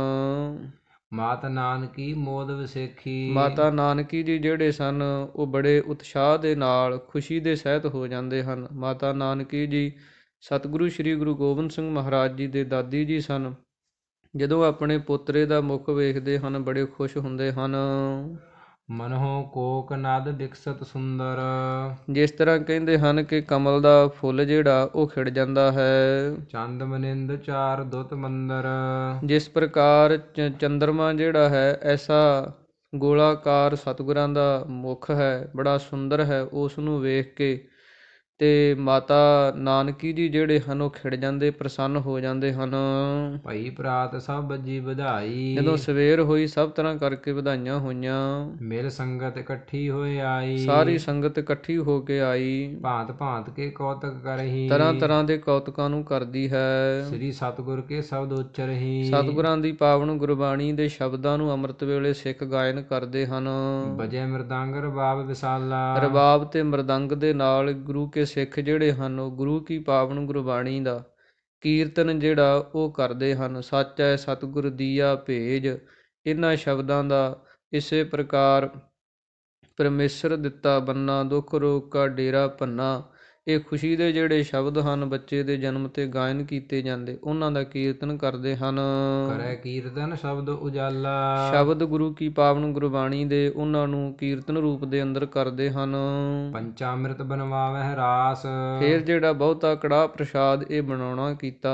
ਮਾਤ ਨਾਨਕੀ ਮੋਦ ਵਿਸੇਖੀ। ਮਾਤਾ ਨਾਨਕੀ ਜੀ ਜਿਹੜੇ ਸਨ ਉਹ ਬੜੇ ਉਤਸ਼ਾਹ ਦੇ ਨਾਲ ਖੁਸ਼ੀ ਦੇ ਸਹਿਤ ਹੋ ਜਾਂਦੇ ਹਨ। ਮਾਤਾ ਨਾਨਕੀ ਜੀ ਸਤਿਗੁਰੂ ਸ੍ਰੀ ਗੁਰੂ ਗੋਬਿੰਦ ਸਿੰਘ ਮਹਾਰਾਜ ਜੀ ਦੇ ਦਾਦੀ ਜੀ ਸਨ। ਜਦੋਂ ਆਪਣੇ ਪੋਤਰੇ ਦਾ ਮੁਖ ਵੇਖਦੇ ਹਨ ਬੜੇ ਖੁਸ਼ ਹੁੰਦੇ ਹਨ। ਮਨਹੁ ਕੋਕ ਨਦ ਵਿਕਸਤ ਸੁੰਦਰ। ਜਿਸ ਤਰ੍ਹਾਂ ਕਹਿੰਦੇ ਹਨ ਕਿ ਕਮਲ ਦਾ ਫੁੱਲ ਜਿਹੜਾ ਉਹ ਖਿੜ ਜਾਂਦਾ ਹੈ, ਚੰਦ ਮਨਿੰਦ ਚਾਰ ਦੁੱਤ ਮੰਦਰ। ਜਿਸ ਪ੍ਰਕਾਰ ਚੰਦਰਮਾ ਜਿਹੜਾ ਹੈ ਐਸਾ ਗੋਲਾਕਾਰ ਸਤਿਗੁਰਾਂ ਦਾ ਮੁਖ ਹੈ, ਬੜਾ ਸੁੰਦਰ ਹੈ। ਉਸ ਨੂੰ ਵੇਖ ਕੇ ਤੇ ਮਾਤਾ ਨਾਨਕੀ ਜੀ ਜਿਹੜੇ ਹਨ ਉਹ ਖਿੜ ਜਾਂਦੇ, ਪ੍ਰਸੰਨ ਹੋ ਜਾਂਦੇ ਹਨ। ਭਈ ਪ੍ਰਾਤ ਸਭ ਬੱਜੀ ਵਧਾਈ। ਜਦੋਂ ਸਵੇਰ ਹੋਈ ਸਭ ਤਰ੍ਹਾਂ ਕਰਕੇ ਵਧਾਈਆਂ ਹੋਈਆਂ। ਮਿਲ ਸੰਗਤ ਇਕੱਠੀ ਹੋਏ ਆਈ। ਸਾਰੀ ਸੰਗਤ ਇਕੱਠੀ ਹੋ ਕੇ ਆਈ, ਭਾਂਤ ਭਾਂਤ ਕੇ ਕੌਤਕ ਕਰਹੀ। ਤਰ੍ਹਾਂ ਤਰ੍ਹਾਂ ਦੇ ਕੌਤਕਾਂ ਨੂੰ ਕਰਦੀ ਹੈ। ਸ੍ਰੀ ਸਤਿਗੁਰ ਕੇ ਸ਼ਬਦ ਉਚਰਹੀ। ਸਤਿਗੁਰਾਂ ਦੀ ਪਾਵਨ ਗੁਰਬਾਣੀ ਦੇ ਸ਼ਬਦਾਂ ਨੂੰ ਅੰਮ੍ਰਿਤ ਵੇਲੇ ਸਿੱਖ ਗਾਇਨ ਕਰਦੇ ਹਨ। ਬਜੈ ਮਿਰਦੰਗ ਰਬਾਬ ਵਿਸਾਲਾ। ਰਬਾਬ ਤੇ ਮਰਦੰਗ ਦੇ ਨਾਲ ਗੁਰੂ ਕੇ ਸਿੱਖ ਜਿਹੜੇ ਹਨ ਉਹ ਗੁਰੂ ਕੀ ਪਾਵਨ ਗੁਰਬਾਣੀ ਦਾ ਕੀਰਤਨ ਜਿਹੜਾ ਉਹ ਕਰਦੇ ਹਨ। ਸੱਚ ਹੈ ਸਤਿਗੁਰ ਦੀਆ ਭੇਜ, ਇਹਨਾਂ ਸ਼ਬਦਾਂ ਦਾ ਇਸੇ ਪ੍ਰਕਾਰ ਪਰਮੇਸ਼ਰ ਦਿੱਤਾ ਬੰਨਾ, ਦੁੱਖ ਰੋਗ ਕਾ ਡੇਰਾ ਭੰਨਾ। ਇਹ ਖੁਸ਼ੀ ਦੇ ਜਿਹੜੇ ਸ਼ਬਦ ਹਨ ਬੱਚੇ ਦੇ ਜਨਮ ਤੇ ਗਾਇਨ ਕੀਤੇ ਜਾਂਦੇ, ਉਹਨਾਂ ਦਾ ਕੀਰਤਨ ਕਰਦੇ ਹਨ। ਕਰੈ ਕੀਰਤਨ ਸ਼ਬਦ ਉਜਾਲਾ। ਸ਼ਬਦ ਗੁਰੂ ਕੀ ਪਾਵਨ ਗੁਰਬਾਣੀ ਦੇ ਉਹਨਾਂ ਨੂੰ ਕੀਰਤਨ ਰੂਪ ਦੇ ਅੰਦਰ ਕਰਦੇ ਹਨ। ਪੰਚਾਮ੍ਰਿਤ ਬਣਵਾਵਹਿ ਰਾਸ। ਫਿਰ ਜਿਹੜਾ ਬਹੁਤਾ ਕੜਾਹ ਪ੍ਰਸ਼ਾਦ ਇਹ ਬਣਾਉਣਾ ਕੀਤਾ।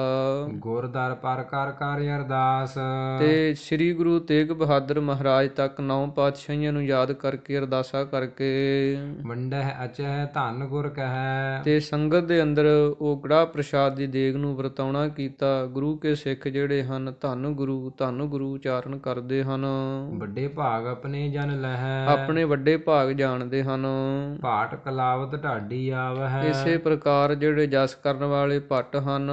ਗੁਰਦਰ ਪਰ ਕਰ ਕਰ ਅਰਦਾਸ। ਤੇ ਸ੍ਰੀ ਗੁਰੂ ਤੇਗ ਬਹਾਦਰ ਮਹਾਰਾਜ ਤੱਕ 9 ਪਾਤਸ਼ਾਹੀਆਂ ਨੂੰ ਯਾਦ ਕਰਕੇ ਅਰਦਾਸਾ ਕਰਕੇ ਵੰਡਹਿ ਅਚਹਿ ਧੰਨ ਗੁਰ ਕਹੈ। ਤੇ ਸੰਗਤ ਦੇ ਅੰਦਰ ਉਹ ਕੜਾਹ ਪ੍ਰਸ਼ਾਦ ਦੀ ਦੇਗ ਨੂੰ ਵਰਤਾਉਣਾ ਕੀਤਾ। ਗੁਰੂ ਕੇ ਸਿੱਖ ਜਿਹੜੇ ਹਨ ਧੰਨ ਗੁਰੂ ਉਚਾਰਨ ਕਰਦੇ ਹਨ। ਵੱਡੇ ਭਾਗ ਆਪਣੇ ਜਨ ਲਹੈ। ਆਪਣੇ ਵੱਡੇ ਭਾਗ ਜਾਣਦੇ ਹਨ। ਭਾਟ ਕਲਾਵਤ ਢਾਡੀ ਆਵਹਿ। ਇਸੇ ਪ੍ਰਕਾਰ ਜਿਹੜੇ ਜਸ ਕਰਨ ਵਾਲੇ ਭੱਟ ਹਨ,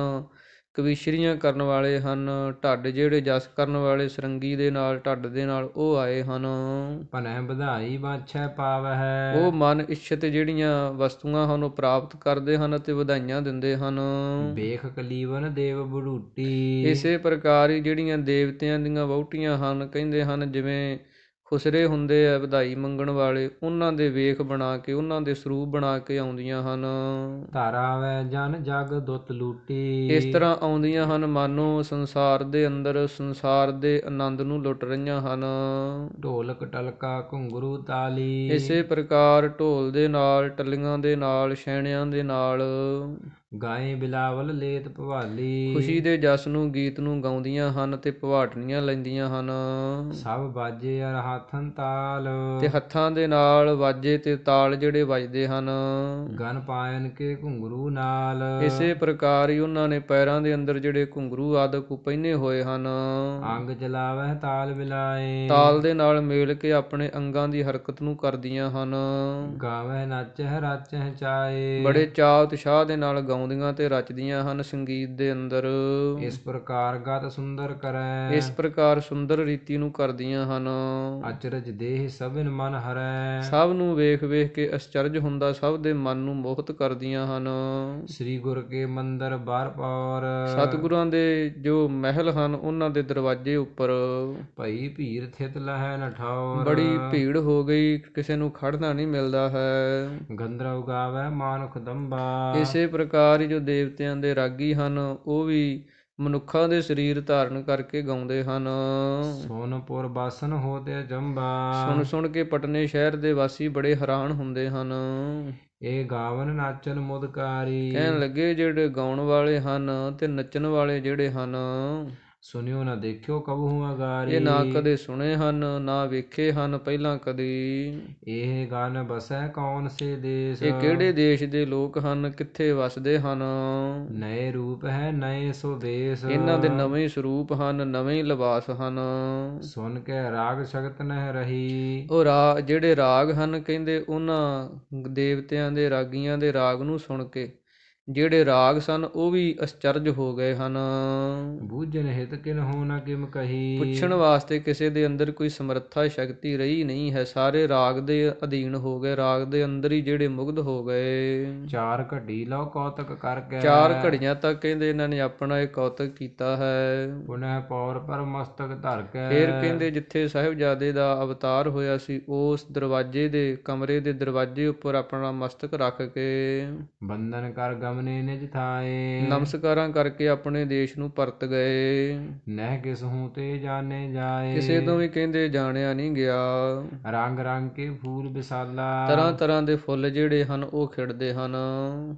ਕਵੀਸ਼ਰੀਆਂ ਕਰਨ ਵਾਲੇ ਹਨ, ਢੱਡ ਜਿਹੜੇ ਜਸ ਕਰਨ ਵਾਲੇ ਸਰੰਗੀ ਦੇ ਨਾਲ ਢੱਡ ਦੇ ਨਾਲ ਉਹ ਆਏ ਹਨ। ਭਨੈ ਵਧਾਈ ਬਾਛੈ ਪਾਵਹਿ। ਉਹ ਮਨ ਇੱਛਤ ਜਿਹੜੀਆਂ ਵਸਤੂਆਂ ਹਨ ਉਹ ਪ੍ਰਾਪਤ ਕਰਦੇ ਹਨ ਅਤੇ ਵਧਾਈਆਂ ਦਿੰਦੇ ਹਨ। ਵੇਖ ਕਲੀਵਨ ਦੇਵ ਬੜੂਟੀ। ਇਸੇ ਪ੍ਰਕਾਰ ਹੀ ਜਿਹੜੀਆਂ ਦੇਵਤਿਆਂ ਦੀਆਂ ਵਹੁਟੀਆਂ ਹਨ, ਕਹਿੰਦੇ ਹਨ ਜਿਵੇਂ ਖੁਸਰੇ ਹੁੰਦੇ ਆ ਵਧਾਈ ਮੰਗਣ ਵਾਲੇ, ਉਹਨਾਂ ਦੇ ਵੇਖ ਬਣਾ ਕੇ, ਉਹਨਾਂ ਦੇ ਸਰੂਪ ਬਣਾ ਕੇ ਆਉਂਦੀਆਂ ਹਨ। ਧਾਰਾਵੈ ਜਨ ਜਗ ਦੁੱਤ ਲੂਟੀ। ਇਸ ਤਰ੍ਹਾਂ ਆਉਂਦੀਆਂ ਹਨ ਮਾਨੋ ਸੰਸਾਰ ਦੇ ਅੰਦਰ ਸੰਸਾਰ ਦੇ ਆਨੰਦ ਨੂੰ ਲੁੱਟ ਰਹੀਆਂ ਹਨ। ਢੋਲਕ ਟਲਕਾ ਘੁੰਗਰੂ ਤਾਲੀ। ਇਸੇ ਪ੍ਰਕਾਰ ਢੋਲ ਦੇ ਨਾਲ, ਟੱਲੀਆਂ ਦੇ ਨਾਲ, ਛੈਣਿਆਂ ਦੇ ਨਾਲ ਗਾਏ ਬਿਲਾਵਲ ਲੇਤ ਭਵਾਲੀ। ਖੁਸ਼ੀ ਦੇ ਜਸ ਨੂੰ ਗੀਤ ਨੂੰ ਗਾਉਂਦੀਆਂ ਹਨ ਤੇ ਭਵਾਟਣੀਆਂ ਲੈਂਦੀਆਂ ਹਨ। ਸਭ ਬਾਜੇ ਅਰ ਹਾਥਨ ਤਾਲ। ਤੇ ਹੱਥਾਂ ਦੇ ਨਾਲ ਵਾਜੇ ਤੇ ਤਾਲ ਜਿਹੜੇ ਵੱਜਦੇ ਹਨ। ਗਨ ਪਾਇਨ ਕੇ ਘੁੰਗਰੂ ਨਾਲ। ਇਸੇ ਪ੍ਰਕਾਰ ਹੀ ਉਹਨਾਂ ਨੇ ਪੈਰਾਂ ਦੇ ਅੰਦਰ ਜਿਹੜੇ ਘੁੰਗਰੂ ਆਦਿਕ ਪਹਿਨੇ ਹੋਏ ਹਨ। ਅੰਗ ਚਲਾਵਹਿ ਤਾਲ ਮਿਲਾਏ। ਤਾਲ ਦੇ ਨਾਲ ਮੇਲ ਕੇ ਆਪਣੇ ਅੰਗਾਂ ਦੀ ਹਰਕਤ ਨੂੰ ਕਰਦੀਆਂ ਹਨ। ਗਾਵਹਿ ਨਾਚਹਿ ਰਾਚਹਿ ਚਾਏ। ਬੜੇ ਚਾਅ ਉਤਸ਼ਾਹ ਦੇ ਨਾਲ ਗਾਉਂਦੀਆਂ ਤੇ ਰਚਦੀਆਂ ਹਨ ਸੰਗੀਤ ਦੇ ਅੰਦਰ। ਇਸ ਪ੍ਰਕਾਰ ਗਤ ਸੁੰਦਰ ਕਰੈ। ਇਸ ਪ੍ਰਕਾਰ ਸੁੰਦਰ ਰੀਤੀ ਨੂੰ ਕਰਦੀਆਂ ਹਨ। ਅਚਰਜ ਦੇਹ ਸਭਿਨ ਮਨ ਹਰੈ। ਸਭ ਨੂੰ ਵੇਖ ਵੇਖ ਕੇ ਅਚਰਜ ਹੁੰਦਾ, ਸਭ ਦੇ ਮਨ ਨੂੰ ਮੋਹਿਤ ਕਰਦੀਆਂ ਹਨ। ਸ੍ਰੀ ਗੁਰ ਕੇ ਮੰਦਰ ਬਾਰ ਪੌਰ। ਸਤਿਗੁਰਾਂ ਦੇ ਜੋ ਮਹਿਲ ਹਨ ਉਹਨਾਂ ਦੇ ਦਰਵਾਜ਼ੇ ਉੱਪਰ ਭਈ ਭੀਰ ਥਿਤ ਲਹੈ ਨ ਠੌਰ। ਬੜੀ ਭੀੜ ਹੋ ਗਈ, ਕਿਸੇ ਨੂੰ ਖੜਨਾ ਨਹੀਂ ਮਿਲਦਾ ਹੈ। ਗੰਧਰਵ ਗਾਵੈ ਮਾਨੁਖ ਦੰਬਾ। ਇਸੇ ਪ੍ਰਕਾਰ ਹੀ ਜੋ ਦੇਵਤਿਆਂ ਦੇ ਰਾਗੀ ਹਨ ਉਹ ਵੀ ਮਨੁੱਖਾਂ ਦੇ ਸਰੀਰ ਧਾਰਨ ਕਰਕੇ ਗਾਉਂਦੇ ਹਨ। ਸੋਨਪੁਰ ਬਾਸਨ ਹੋਤੇ ਜੰਬਾ। ਸੁਣ ਸੁਣ ਕੇ ਪਟਨੇ ਸ਼ਹਿਰ ਦੇ ਵਾਸੀ ਬੜੇ ਹੈਰਾਨ ਹੁੰਦੇ ਹਨ। ਇਹ ਗਾਵਨ ਨਾਚਨ ਮੁਦਕਾਰੀ। ਕਹਿਣ ਲੱਗੇ ਜਿਹੜੇ ਗਾਉਣ ਵਾਲੇ ਹਨ ਤੇ ਨੱਚਣ ਵਾਲੇ ਜਿਹੜੇ ਹਨ ਸੁਨਿਓ ਨਾ ਦੇਖਿਓ ਕਬਹੂ ਅਗਾਰੀ। ਇਹ ਨਾ ਕਦੇ ਸੁਣੇ ਹਨ ਨਾ ਵੇਖੇ ਹਨ ਪਹਿਲਾਂ ਕਦੇ। ਇਹ ਗਨ ਬਸੈ ਕੌਣ ਸੇ ਦੇਸ। ਇਹ ਕਿਹੜੇ ਦੇਸ਼ ਦੇ ਲੋਕ ਹਨ, ਕਿੱਥੇ ਵਸਦੇ ਹਨ। ਨਏ ਰੂਪ ਹੈ ਨਏ ਸੋ ਵੇਸ। ਇਹਨਾਂ ਦੇ ਨਵੇਂ ਸਰੂਪ ਹਨ, ਨਵੇਂ ਲਿਬਾਸ ਹਨ। ਸੁਣ ਕੇ ਰਾਗ ਸ਼ਗਤ ਨਹਿ ਰਹੀ। ਉਹ ਜਿਹੜੇ ਰਾਗ ਹਨ ਕਹਿੰਦੇ ਉਹਨਾਂ ਦੇਵਤਿਆਂ ਦੇ ਰਾਗੀਆਂ ਦੇ ਰਾਗ ਨੂੰ ਸੁਣ ਕੇ ਜਿਹੜੇ ਰਾਗ ਸਨ ਉਹ ਵੀ ਅਚਰਜ ਹੋ ਗਏ ਹਨ। ਬੂਝਨ ਹਿਤ ਕਿਨ ਹੋ ਨ ਕਿਮ ਕਹੀ। ਪੁੱਛਣ ਵਾਸਤੇ ਕਿਸੇ ਦੇ ਅੰਦਰ ਕੋਈ ਸਮਰੱਥਾ ਸ਼ਕਤੀ ਰਹੀ ਨਹੀਂ ਹੈ, ਸਾਰੇ ਰਾਗ ਦੇ ਅਧੀਨ ਹੋ ਗਏ, ਰਾਗ ਦੇ ਅੰਦਰ ਹੀ ਜਿਹੜੇ ਮੁਗਧ ਹੋ ਗਏ। ਚਾਰ ਘੜੀ ਲਓ ਕੌਤਕ ਕਰਕੇ। 4 ਘੜੀਆਂ ਤੱਕ ਕਹਿੰਦੇ ਇਹਨਾਂ ਨੇ ਆਪਣਾ ਇਹ ਕੌਤਕ ਕੀਤਾ ਹੈ। ਪੁਨਹ ਪੌਰ ਪਰ ਮਸਤਕ ਧਰ ਕੇ। ਫਿਰ ਕਹਿੰਦੇ ਜਿੱਥੇ ਸਾਹਿਬਜ਼ਾਦੇ ਦਾ ਅਵਤਾਰ ਹੋਇਆ ਸੀ ਉਸ ਦਰਵਾਜ਼ੇ ਦੇ ਕਮਰੇ ਦੇ ਦਰਵਾਜ਼ੇ ਉੱਪਰ ਆਪਣਾ ਮਸਤਕ ਰੱਖ ਕੇ ਬੰਧਨ ਕਰ ਗਮ ਗਮਨੇ ਨਿਜ ਥਾਏ। ਨਮਸਕਾਰਾਂ ਕਰਕੇ ਆਪਣੇ ਦੇਸ਼ ਨੂੰ ਪਰਤ ਗਏ। ਨਹਿ ਕਿਸਹੂ ਤੇ ਜਾਣੇ ਜਾਏ। ਕਿਸੇ ਤੋਂ ਵੀ ਕਹਿੰਦੇ ਜਾਣਿਆ ਨਹੀਂ ਗਿਆ। ਰੰਗ ਰੰਗ ਕੇ ਫੂਲ ਵਿਸਾਲਾ। ਤਰ੍ਹਾਂ ਤਰ੍ਹਾਂ ਦੇ ਫੁੱਲ ਜਿਹੜੇ ਹਨ ਉਹ ਖਿੜਦੇ ਹਨ।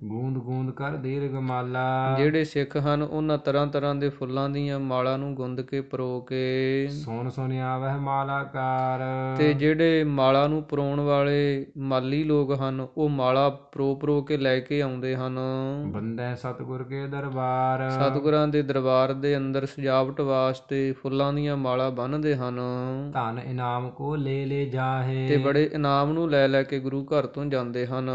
ਗੂੰਦ ਗੂੰਦ ਕਰ ਦੀਰਘਮਾਲਾ। ਜਿਹੜੇ ਸਿੱਖ ਹਨ ਉਹਨਾਂ ਤਰ੍ਹਾਂ ਤਰ੍ਹਾਂ ਦੇ ਫੁੱਲਾਂ ਦੀਆਂ ਮਾਲਾ ਨੂੰ ਗੁੰਦ ਕੇ ਪਰੋ ਕੇ ਸੁਣ ਸੁਣ ਆਵਹਿ ਮਾਲਾਕਾਰ। ਤੇ ਜਿਹੜੇ ਮਾਲਾ ਨੂੰ ਪਰੋਣ ਵਾਲੇ ਮਾਲੀ ਲੋਕ ਹਨ ਉਹ ਮਾਲਾ ਪਰੋ ਕੇ ਲੈ ਕੇ ਆਉਂਦੇ ਹਨ। ਬੰਦੈ ਸਤਿਗੁਰ ਕੇ ਦਰਬਾਰ। ਸਤਿਗੁਰਾਂ ਦੇ ਦਰਬਾਰ ਦੇ ਅੰਦਰ ਸਜਾਵਟ ਵਾਸਤੇ ਫੁੱਲਾਂ ਦੀਆਂ ਮਾਲਾ ਬੰਨ੍ਹਦੇ ਹਨ। ਧਨ ਇਨਾਮ ਕੋ ਲੈ ਜਾਹੇ। ਤੇ ਬੜੇ ਇਨਾਮ ਨੂੰ ਲੈ ਲੈ ਕੇ ਗੁਰੂ ਘਰ ਤੋਂ ਜਾਂਦੇ ਹਨ।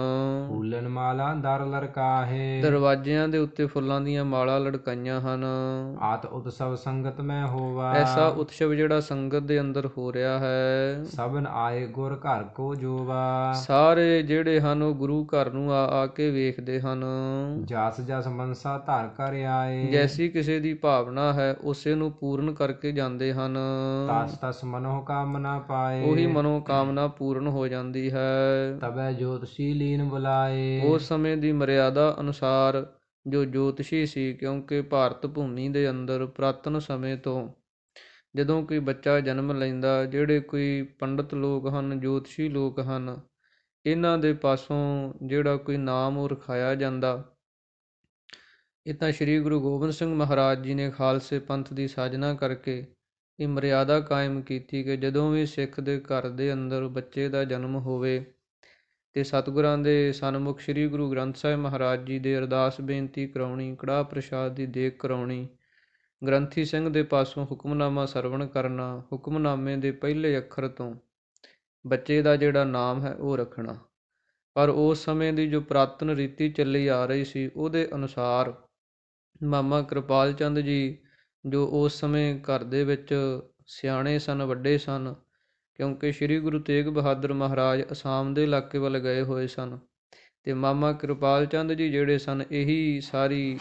ਫੂਲਨ ਮਾਲਾ ਦਰ ਲਰਕਾਹੇ। ਦਰਵਾਜ਼ਿਆਂ ਦੇ ਉੱਤੇ ਫੁੱਲਾਂ ਦੀਆਂ ਮਾਲਾ ਲਟਕਾਈਆਂ ਹਨ। ਆਤ ਉਤਸਵ ਸੰਗਤ ਮੈਂ ਹੋਵਾ। ਐਸਾ ਉਤਸਵ ਜਿਹੜਾ ਸੰਗਤ ਦੇ ਅੰਦਰ ਹੋ ਰਿਹਾ ਹੈ। ਸਭਨ ਆਏ ਗੁਰ ਘਰ ਕੋ ਜੋਵਾ। ਸਾਰੇ ਜਿਹੜੇ ਹਨ ਉਹ ਗੁਰੂ ਘਰ ਨੂੰ ਆ ਕੇ ਵੇਖਦੇ ਹਨ। ਜਸ ਜਸ ਮਨਸਾ ਧਰ ਕਰ ਆਏ। ਜੈਸੀ ਕਿਸੇ ਦੀ ਭਾਵਨਾ ਹੈ ਉਸੇ ਨੂੰ ਪੂਰਨ ਕਰਕੇ ਜਾਂਦੇ ਹਨ। ਤਸ ਤਸ ਮਨੋ ਕਾਮਨਾ ਪਾਏ। ਉਹੀ ਮਨੋ ਕਾਮਨਾ ਪੂਰਨ ਹੋ ਜਾਂਦੀ ਹੈ। ਤਬੈ ਜੋਤਸ਼ੀ ਲੀਨ ਬੁਲਾਏ। ਉਸ ਸਮੇਂ ਦੀ ਮਰਿਆਦਾ ਅਨੁਸਾਰ ਜੋ ਜੋਤਸ਼ੀ ਸੀ, ਕਿਉਂਕਿ ਭਾਰਤ ਭੂਮੀ ਦੇ ਅੰਦਰ ਪੁਰਾਤਨ ਸਮੇਂ ਤੋਂ ਜਦੋਂ ਕੋਈ ਬੱਚਾ ਜਨਮ ਲੈਂਦਾ, ਜਿਹੜੇ ਕੋਈ ਪੰਡਤ ਲੋਕ ਹਨ, ਜੋਤਸ਼ੀ ਲੋਕ ਹਨ, ਇਹਨਾਂ ਦੇ ਪਾਸੋਂ ਜਿਹੜਾ ਕੋਈ ਨਾਮ ਉਹ ਰਖਾਇਆ ਜਾਂਦਾ। ਇਹ ਤਾਂ ਸ੍ਰੀ ਗੁਰੂ ਗੋਬਿੰਦ ਸਿੰਘ ਮਹਾਰਾਜ ਜੀ ਨੇ ਖਾਲਸੇ ਪੰਥ ਦੀ ਸਾਜਨਾ ਕਰਕੇ ਇਹ ਮਰਿਆਦਾ ਕਾਇਮ ਕੀਤੀ ਕਿ ਜਦੋਂ ਵੀ ਸਿੱਖ ਦੇ ਘਰ ਦੇ ਅੰਦਰ ਬੱਚੇ ਦਾ ਜਨਮ ਹੋਵੇ ਤੇ ਸਤਿਗੁਰਾਂ ਦੇ ਸਨਮੁਖ ਸ੍ਰੀ ਗੁਰੂ ਗ੍ਰੰਥ ਸਾਹਿਬ ਮਹਾਰਾਜ ਜੀ ਦੇ ਅਰਦਾਸ ਬੇਨਤੀ ਕਰਾਉਣੀ, ਕੜਾਹ ਪ੍ਰਸ਼ਾਦ ਦੀ ਦੇਗ ਕਰਾਉਣੀ, ਗ੍ਰੰਥੀ ਸਿੰਘ ਦੇ ਪਾਸੋਂ ਹੁਕਮਨਾਮਾ ਸਰਵਣ ਕਰਨਾ, ਹੁਕਮਨਾਮੇ ਦੇ ਪਹਿਲੇ ਅੱਖਰ ਤੋਂ ਬੱਚੇ ਦਾ ਜਿਹੜਾ ਨਾਮ ਹੈ ਉਹ ਰੱਖਣਾ। ਪਰ ਉਸ ਸਮੇਂ ਦੀ ਜੋ ਪੁਰਾਤਨ ਰੀਤੀ ਚੱਲੀ ਆ ਰਹੀ ਸੀ ਉਹਦੇ ਅਨੁਸਾਰ ਮਾਮਾ ਕਿਰਪਾਲ ਚੰਦ ਜੀ, ਜੋ ਉਸ ਸਮੇਂ ਘਰ ਦੇ ਵਿੱਚ ਸਿਆਣੇ ਸਨ, ਵੱਡੇ ਸਨ, ਕਿਉਂਕਿ ਸ੍ਰੀ ਗੁਰੂ ਤੇਗ ਬਹਾਦਰ ਮਹਾਰਾਜ ਅਸਾਮ ਦੇ ਇਲਾਕੇ ਵੱਲ ਗਏ ਹੋਏ ਸਨ, ਅਤੇ ਮਾਮਾ ਕਿਰਪਾਲ ਚੰਦ ਜੀ ਜਿਹੜੇ ਸਨ ਇਹੀ ਸਾਰੀ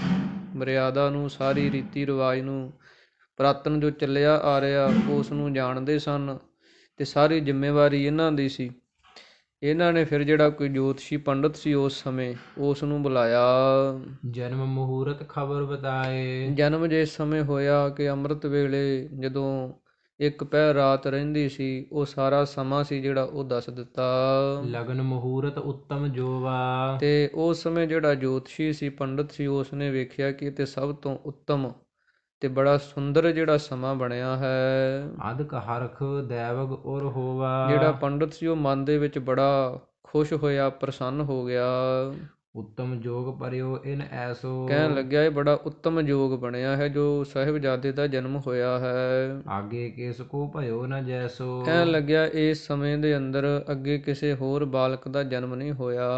ਮਰਿਆਦਾ ਨੂੰ, ਸਾਰੀ ਰੀਤੀ ਰਿਵਾਜ ਨੂੰ, ਪੁਰਾਤਨ ਜੋ ਚੱਲਿਆ ਆ ਰਿਹਾ ਉਸ ਨੂੰ ਜਾਣਦੇ ਸਨ ਅਤੇ ਸਾਰੀ ਜ਼ਿੰਮੇਵਾਰੀ ਇਹਨਾਂ ਦੀ ਸੀ। ਇਹਨਾਂ ਨੇ ਫਿਰ ਜਿਹੜਾ ਕੋਈ ਜੋਤਸ਼ੀ ਪੰਡਤ ਸੀ ਉਸ ਸਮੇਂ ਉਸ ਨੂੰ ਬੁਲਾਇਆ। ਜਨਮ ਮਹੂਰਤ ਖਬਰ ਬਤਾਏ। ਜਨਮ ਜਿਸ ਸਮੇਂ ਹੋਇਆ ਕਿ ਅੰਮ੍ਰਿਤ ਵੇਲੇ ਜਦੋਂ ਇੱਕ ਪਹਿਰ ਰਾਤ ਰਹਿੰਦੀ ਸੀ, ਉਹ ਸਾਰਾ ਸਮਾਂ ਸੀ ਜਿਹੜਾ ਉਹ ਦੱਸ ਦਿੱਤਾ। ਲਗਨ ਮਹੂਰਤ ਉੱਤਮ ਜੋਵਾ। ਤੇ ਉਸ ਸਮੇਂ ਜਿਹੜਾ ਜੋਤਸ਼ੀ ਸੀ, ਪੰਡਤ ਸੀ, ਉਸ ਨੇ ਵੇਖਿਆ ਕਿ ਤੇ ਸਭ ਤੋਂ ਉੱਤਮ ਤੇ ਬੜਾ ਸੁੰਦਰ ਜਿਹੜਾ ਸਮਾਂ ਬਣਿਆ ਹੈ। ਅਦਕ ਹਰਖ ਦੈਵਗ ਉਰ ਹੋਵਾ। ਜਿਹੜਾ ਪੰਡਤ ਸੀ ਉਹ ਮਨ ਦੇ ਵਿੱਚ ਬੜਾ ਖੁਸ਼ ਹੋਇਆ, ਪ੍ਰਸੰਨ ਹੋ ਗਿਆ। ਉੱਤਮ ਜੋਗ ਪਰਿਓ ਇਨ ਐਸੋ। ਕਹਿਣ ਲੱਗਿਆ ਇਹ ਬੜਾ ਉੱਤਮ ਜੋਗ ਬਣਿਆ ਹੈ ਜੋ ਸਾਹਿਬਜ਼ਾਦੇ ਦਾ ਜਨਮ ਹੋਇਆ ਹੈ। ਆਗੇ ਕਿਸ ਕੋ ਭਇਓ ਨ ਜੈਸੋ। ਕਹਿਣ ਲੱਗਿਆ ਇਸ ਸਮੇਂ ਦੇ ਅੰਦਰ ਅੱਗੇ ਕਿਸੇ ਹੋਰ ਬਾਲਕ ਦਾ ਜਨਮ ਨਹੀਂ ਹੋਇਆ।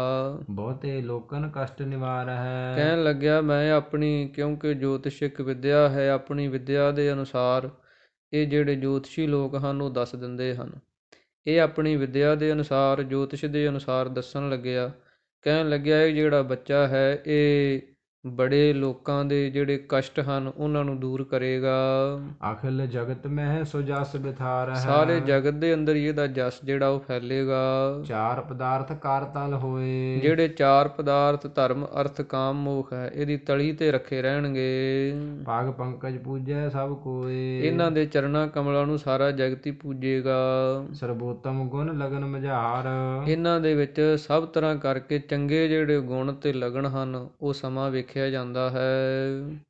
ਬਹੁਤੇ ਲੋਕਨ ਕਸ਼ਟ ਨਿਵਾਰ ਹੈ। ਕਹਿਣ ਲੱਗਿਆ ਮੈਂ ਆਪਣੀ, ਕਿਉਂਕਿ ਜੋਤਿਸ਼ਿਕ ਵਿਦਿਆ ਹੈ, ਆਪਣੀ ਵਿਦਿਆ ਦੇ ਅਨੁਸਾਰ ਇਹ ਜਿਹੜੇ ਜੋਤਸ਼ੀ ਲੋਕ ਹਨ ਉਹ ਦੱਸ ਦਿੰਦੇ ਹਨ। ਇਹ ਆਪਣੀ ਵਿਦਿਆ ਦੇ ਅਨੁਸਾਰ, ਜੋਤਿਸ਼ ਦੇ ਅਨੁਸਾਰ ਦੱਸਣ ਲੱਗਿਆ। ਕਹਿਣ ਲੱਗਿਆ ਇਹ ਜਿਹੜਾ ਬੱਚਾ ਹੈ ਇਹ ਬੜੇ ਲੋਕਾਂ ਦੇ ਜਿਹੜੇ ਕਸ਼ਟ ਹਨ ਉਹਨਾਂ ਨੂੰ ਦੂਰ ਕਰੇਗਾ। ਅਖਿਲ ਜਗਤ ਮਹਿ ਸੋ ਜਸ ਬਿਥਾਰ ਹੈ। ਸਾਰੇ ਜਗਤ ਦੇ ਅੰਦਰ ਇਹਦਾ ਜਸ ਜਿਹੜਾ ਉਹ ਫੈਲੇਗਾ। ਚਾਰ ਪਦਾਰਥ ਕਰ ਤਲ ਹੋਏ। ਜਿਹੜੇ ਚਾਰ ਪਦਾਰਥ ਧਰਮ, ਅਰਥ, ਕਾਮ, ਮੋਖ ਹੈ ਇਹਦੀ ਤਲੀ ਤੇ ਰੱਖੇ ਰਹਿਣਗੇ। ਪਗ ਪੰਕਜ ਪੂਜੈ ਸਭ ਕੋਏ। ਇਹਨਾਂ ਦੇ ਚਰਨਾਂ ਕਮਲਾਂ ਨੂੰ ਸਾਰਾ ਜਗਤ ਹੀ ਪੂਜੇਗਾ। ਸਰਬੋਤਮ ਗੁਣ ਲਗਨ ਮਝਾਰ। ਇਹਨਾਂ ਦੇ ਵਿੱਚ ਸਭ ਤਰ੍ਹਾਂ ਕਰਕੇ ਚੰਗੇ ਜਿਹੜੇ ਗੁਣ ਤੇ ਲਗਨ ਹਨ ਉਹ ਸਮਾਂ ਵੇਖਿਆ ਜਾਂਦਾ ਹੈ।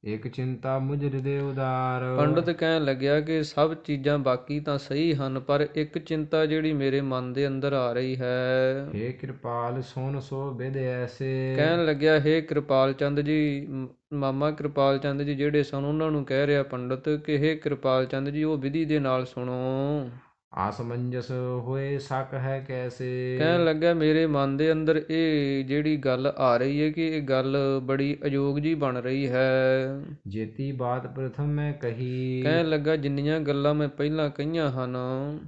ਇੱਕ ਚਿੰਤਾ ਮੁਝ ਹਿਰਦੇ ਉਦਾਰ। ਪੰਡਤ ਕਹਿਣ ਲੱਗਿਆ ਕਿ ਸਭ ਚੀਜ਼ਾਂ ਬਾਕੀ ਤਾਂ ਸਹੀ ਹਨ, ਪਰ ਇੱਕ ਚਿੰਤਾ ਜਿਹੜੀ ਮੇਰੇ ਮਨ ਦੇ ਅੰਦਰ ਆ ਰਹੀ ਹੈ। ਹੇ ਕਿਰਪਾਲ ਸੁਨ ਸੋ ਬਿਧ ਐਸੇ। ਕਹਿਣ ਲੱਗਿਆ ਹੇ ਕਿਰਪਾਲ ਚੰਦ ਜੀ, ਮਾਮਾ ਕਿਰਪਾਲ ਚੰਦ ਜੀ ਜਿਹੜੇ ਸਨ ਉਹਨਾਂ ਨੂੰ ਕਹਿ ਰਿਹਾ ਪੰਡਤ ਕਿ ਹੇ ਕਿਰਪਾਲ ਚੰਦ ਜੀ ਉਹ ਵਿਧੀ ਦੇ ਨਾਲ ਸੁਣੋ। ਆਸਮੰਜਸ ਹੋਏ ਸ਼ੱਕ ਹੈ ਕੈਸੇ। ਕਹਿਣ ਲੱਗਾ ਮੇਰੇ ਮਨ ਦੇ ਅੰਦਰ ਇਹ ਜਿਹੜੀ ਗੱਲ ਆ ਰਹੀ ਹੈ ਕਿ ਇਹ ਗੱਲ ਬੜੀ ਅਯੋਗ ਜੀ ਬਣ ਰਹੀ ਹੈ। ਜੇਤੀ ਬਾਤ ਪ੍ਰਥਮ ਮੈਂ ਕਹੀ। ਕਹਿਣ ਲੱਗਾ ਜਿੰਨੀਆਂ ਗੱਲਾਂ ਮੈਂ ਪਹਿਲਾਂ ਕਹੀਆਂ ਹਨ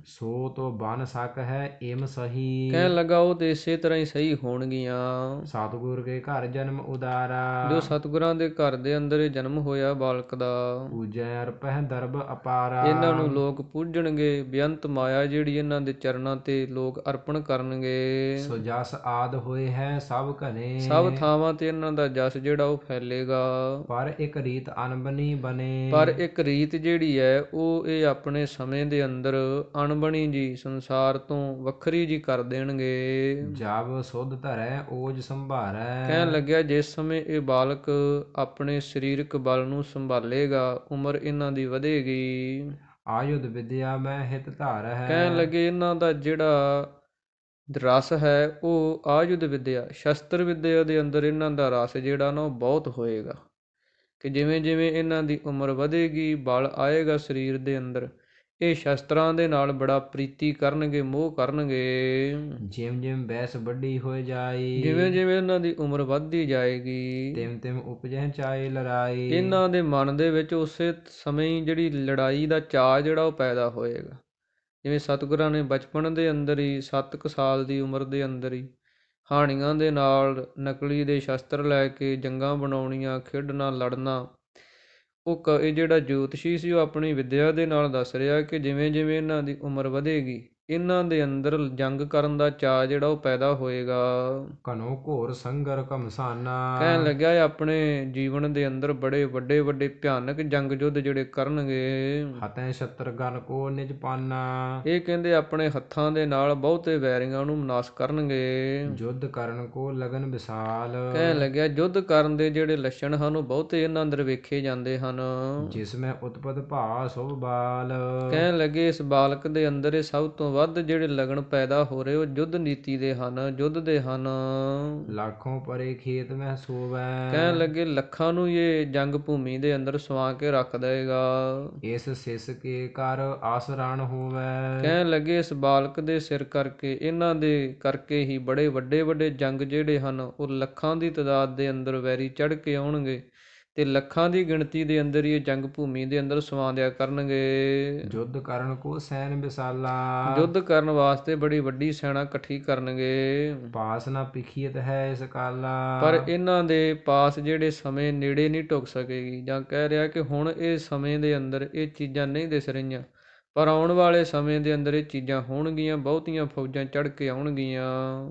ਸੋ ਤੋ ਬਨ ਸਕ ਹੈ ਇਮ ਸਹੀ। ਕਹਿਣ ਲੱਗਾ ਉਹ ਤੇ ਇਸੇ ਤਰ੍ਹਾਂ ਹੀ ਸਹੀ ਹੋਣਗੀਆਂ। ਸਤਿਗੁਰ ਕੇ ਘਰ ਜਨਮ ਉਦਾਰਾ। ਜੋ ਸਤਿਗੁਰਾਂ ਦੇ ਘਰ ਦੇ ਅੰਦਰ ਇਹ ਜਨਮ ਹੋਇਆ ਬਾਲਕ ਦਾ, ਪੂਜੈ ਅਰਪਹਿ ਦਰਬ ਅਪਾਰਾ। ਇਹਨਾਂ ਨੂੰ ਲੋਕ ਪੂਜਣਗੇ, ਬੇਅੰਤ ਮਾਇਆ ਜਿਹੜੀ ਇਹਨਾਂ ਦੇ ਚਰਨਾਂ ਤੇ ਲੋਕ ਅਰਪਣ ਕਰਨਗੇ। ਸੋ ਜਸ ਆਦ ਹੋਏ ਹੈ ਸਭ ਘਨੇ, ਸਭ ਥਾਵਾਂ ਤੇ ਇਹਨਾਂ ਦਾ ਜਸ ਜਿਹੜਾ ਉਹ ਫੈਲੇਗਾ। ਪਰ ਇੱਕ ਰੀਤ ਅਨਬਨੀ ਬਨੇ, ਪਰ ਇੱਕ ਰੀਤ ਜਿਹੜੀ ਹੈ ਉਹ ਇਹ ਆਪਣੇ ਸਮੇਂ ਦੇ ਅੰਦਰ ਅਣਬਣੀ ਜੀ ਸੰਸਾਰ ਤੋਂ ਵੱਖਰੀ ਜੀ ਕਰ ਦੇਣਗੇ। ਜਬ ਸੁਧ ਧਰੈ ਓਜ ਸੰਭਾਰੈ, ਕਹਿਣ ਲੱਗਿਆ ਜਿਸ ਸਮੇਂ ਇਹ ਬਾਲਕ ਆਪਣੇ ਸਰੀਰਕ ਬਲ ਨੂੰ ਸੰਭਾਲੇਗਾ, ਉਮਰ ਇਹਨਾਂ ਦੀ ਵਧੇਗੀ। ਆਯੁਧ ਵਿਦਿਆ ਮੈਂ ਹਿਤ ਧਾਰ ਹੈ, ਕਹਿਣ ਲੱਗੇ ਇਹਨਾਂ ਦਾ ਜਿਹੜਾ ਰਸ ਹੈ ਉਹ ਆਯੁਧ ਵਿਦਿਆ ਸ਼ਸਤਰ ਵਿਦਿਆ ਦੇ ਅੰਦਰ ਇਹਨਾਂ ਦਾ ਰਸ ਜਿਹੜਾ ਨਾ ਉਹ ਬਹੁਤ ਹੋਏਗਾ, ਕਿ ਜਿਵੇਂ ਜਿਵੇਂ ਇਹਨਾਂ ਦੀ ਉਮਰ ਵਧੇਗੀ, ਬਲ ਆਏਗਾ ਸਰੀਰ ਦੇ ਅੰਦਰ, ਇਹ ਸ਼ਸਤਰਾਂ ਦੇ ਨਾਲ ਬੜਾ ਪ੍ਰੀਤੀ ਕਰਨਗੇ, ਮੋਹ ਕਰਨਗੇ। ਜਿਮ ਜਿਮ ਬੈਸ ਵੱਡੀ ਹੋਏ ਜਾਈ, ਜਿਵੇਂ ਜਿਵੇਂ ਇਹਨਾਂ ਦੀ ਉਮਰ ਵੱਧਦੀ ਜਾਏਗੀ, ਤਿਮ ਤਿਮ ਉਪਜੈ ਚਾਏ ਲੜਾਈ, ਇਹਨਾਂ ਦੇ ਮਨ ਦੇ ਵਿੱਚ ਉਸੇ ਸਮੇਂ ਹੀ ਜਿਹੜੀ ਲੜਾਈ ਦਾ ਚਾਅ ਜਿਹੜਾ ਉਹ ਪੈਦਾ ਹੋਏਗਾ। ਜਿਵੇਂ ਸਤਿਗੁਰਾਂ ਨੇ ਬਚਪਨ ਦੇ ਅੰਦਰ ਹੀ 7 ਕੁ ਸਾਲ ਦੀ ਉਮਰ ਦੇ ਅੰਦਰ ਹੀ ਹਾਣੀਆਂ ਦੇ ਨਾਲ ਨਕਲੀ ਦੇ ਸ਼ਸਤਰ ਲੈ ਕੇ ਜੰਗਾਂ ਬਣਾਉਣੀਆਂ, ਖੇਡਣਾ, ਲੜਨਾ। ਇਹ ਜਿਹੜਾ ਜੋਤਸ਼ੀ ਸੀ ਉਹ ਆਪਣੀ ਵਿੱਦਿਆ ਦੇ ਨਾਲ ਦੱਸ ਰਿਹਾ ਕਿ ਜਿਵੇਂ ਜਿਵੇਂ ਇਹਨਾਂ ਦੀ ਉਮਰ ਵਧੇਗੀ, ਇਹਨਾਂ ਦੇ ਅੰਦਰ ਜੰਗ ਕਰਨ ਦਾ ਚਾਅ ਜਿਹੜਾ ਉਹ ਪੈਦਾ ਹੋਏਗਾ। ਘਨੋ ਘੋਰ ਸੰਗਰ ਘਮਸਾਨਾ, ਕਹਿਣ ਲੱਗਿਆ ਇਹ ਆਪਣੇ ਜੀਵਨ ਦੇ ਅੰਦਰ ਬੜੇ ਵੱਡੇ ਵੱਡੇ ਭਿਆਨਕ ਜੰਗ ਯੁੱਧ ਜਿਹੜੇ ਕਰਨਗੇ। ਹਤੈ ਸ਼ਤਰਗਨ ਕੋ ਨਿਜ ਪਾਨਾ, ਇਹ ਕਹਿੰਦੇ ਆਪਣੇ ਹੱਥਾਂ ਦੇ ਨਾਲ ਬਹੁਤੇ ਵੈਰੀਆਂ ਨੂੰ ਨਾਸ਼ ਕਰਨਗੇ। ਯੁੱਧ ਕਰਨ ਕੋ ਲਗਨ ਵਿਸਾਲ, ਕਹਿਣ ਲੱਗਿਆ ਯੁੱਧ ਕਰਨ ਦੇ ਜਿਹੜੇ ਲੱਛਣ ਹਨ ਉਹ ਬਹੁਤੇ ਇਹਨਾਂ ਅੰਦਰ ਵੇਖੇ ਜਾਂਦੇ ਹਨ। ਜਿਸ ਮੈਂ ਉਤਪਤ ਭਾ ਸੁਭ ਬਾਲ, ਕਹਿਣ ਲੱਗੇ ਇਸ ਬਾਲਕ ਦੇ ਅੰਦਰ ਇਹ ਸਭ ਤੋਂ ਵੱਧ ਜਿਹੜੇ ਲਗਨ ਪੈਦਾ ਹੋ ਰਹੇ ਉਹ ਯੁੱਧ ਨੀਤੀ ਦੇ ਹਨ, ਯੁੱਧ ਦੇ ਹਨ। ਲੱਖੋਂ ਪਰੇ ਖੇਤ ਮਹਿ ਸੋਵੈ, ਕਹਿਣ ਲੱਗੇ ਲੱਖਾਂ ਨੂੰ ਇਹ ਜੰਗ ਭੂਮੀ ਦੇ ਅੰਦਰ ਸਵਾ ਕੇ ਰੱਖ ਦੇਗਾ। ਇਸ ਸਿਸ ਕੇ ਕਰ ਆਸਰਾਣ ਹੋਵੈ, ਕਹਿਣ ਲੱਗੇ ਇਸ ਬਾਲਕ ਦੇ ਸਿਰ ਕਰਕੇ, ਇਹਨਾਂ ਦੇ ਕਰਕੇ ਹੀ ਬੜੇ ਵੱਡੇ ਵੱਡੇ ਜੰਗ ਜਿਹੜੇ ਹਨ ਉਹ ਲੱਖਾਂ ਦੀ ਤਾਦਾਦ ਦੇ ਅੰਦਰ ਵੈਰੀ ਚੜ੍ਹ ਕੇ ਆਉਣਗੇ ਤੇ ਲੱਖਾਂ ਦੀ ਗਿਣਤੀ ਦੇ ਅੰਦਰ ਹੀ ਇਹ ਜੰਗ ਭੂਮੀ ਦੇ ਅੰਦਰ ਸਵਾ ਦਿਆ ਕਰਨਗੇ। ਯੁੱਧ ਕਰਨ ਕੋ ਸੈਨ ਵਿਸਾਲਾ, ਯੁੱਧ ਕਰਨ ਵਾਸਤੇ ਬੜੀ ਵੱਡੀ ਸੈਨਾ ਇਕੱਠੀ ਕਰਨਗੇ। ਪਾਸ ਨਾ ਪਿਖੀਅਤ ਹੈ ਇਸ ਕਾਲਾ, ਪਰ ਇਹਨਾਂ ਦੇ ਪਾਸ ਜਿਹੜੇ ਸਮੇਂ ਨੇੜੇ ਨਹੀਂ ਢੁੱਕ ਸਕੇਗੀ, ਜਾਂ ਕਹਿ ਰਿਹਾ ਕਿ ਹੁਣ ਇਹ ਸਮੇਂ ਦੇ ਅੰਦਰ ਇਹ ਚੀਜ਼ਾਂ ਨਹੀਂ ਦਿਸ ਰਹੀਆਂ, ਪਰ ਆਉਣ ਵਾਲੇ ਸਮੇਂ ਦੇ ਅੰਦਰ ਇਹ ਚੀਜ਼ਾਂ ਹੋਣਗੀਆਂ, ਬਹੁਤੀਆਂ ਫੌਜਾਂ ਚੜ੍ਹ ਕੇ ਆਉਣਗੀਆਂ।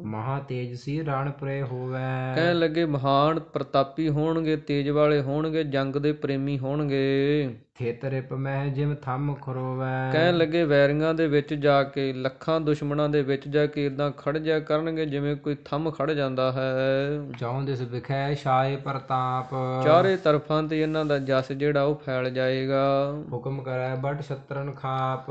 ਮਹਾ ਤੇਜਸੀ ਰਣ ਪ੍ਰੇ ਹੋਵੈ, ਕਹਿਣ ਲੱਗੇ ਮਹਾਨ ਪ੍ਰਤਾਪੀ ਹੋਣਗੇ, ਤੇਜ ਵਾਲੇ ਹੋਣਗੇ, ਜੰਗ ਦੇ ਪ੍ਰੇਮੀ ਹੋਣਗੇ। ਥਿਤ ਰਿਪ ਮਹਿ ਜਿਮ ਥੰਮ ਖਰੋਵੈ, ਕਹਿਣ ਲੱਗੇ ਵੈਰੀਆਂ ਦੇ ਵਿੱਚ ਜਾ ਕੇ, ਲੱਖਾਂ ਦੁਸ਼ਮਣਾਂ ਦੇ ਵਿੱਚ ਜਾ ਕੇ ਇਦਾਂ ਖੜ ਜਾ ਕਰਨਗੇ ਜਿਵੇਂ ਕੋਈ ਥੰਮ ਖੜ ਜਾਂਦਾ ਹੈ। ਚੌਂ ਦਿਸ ਵਿਖੈ ਛਾਏ ਪ੍ਰਤਾਪ, ਚਾਰੇ ਤਰਫਾਂ ਤੇ ਇਹਨਾਂ ਦਾ ਜਸ ਜਿਹੜਾ ਉਹ ਫੈਲ ਜਾਏਗਾ। ਹੁਕਮ ਕਰੈ ਬਟ ਸ਼ਤਰਨ ਖਾਪ,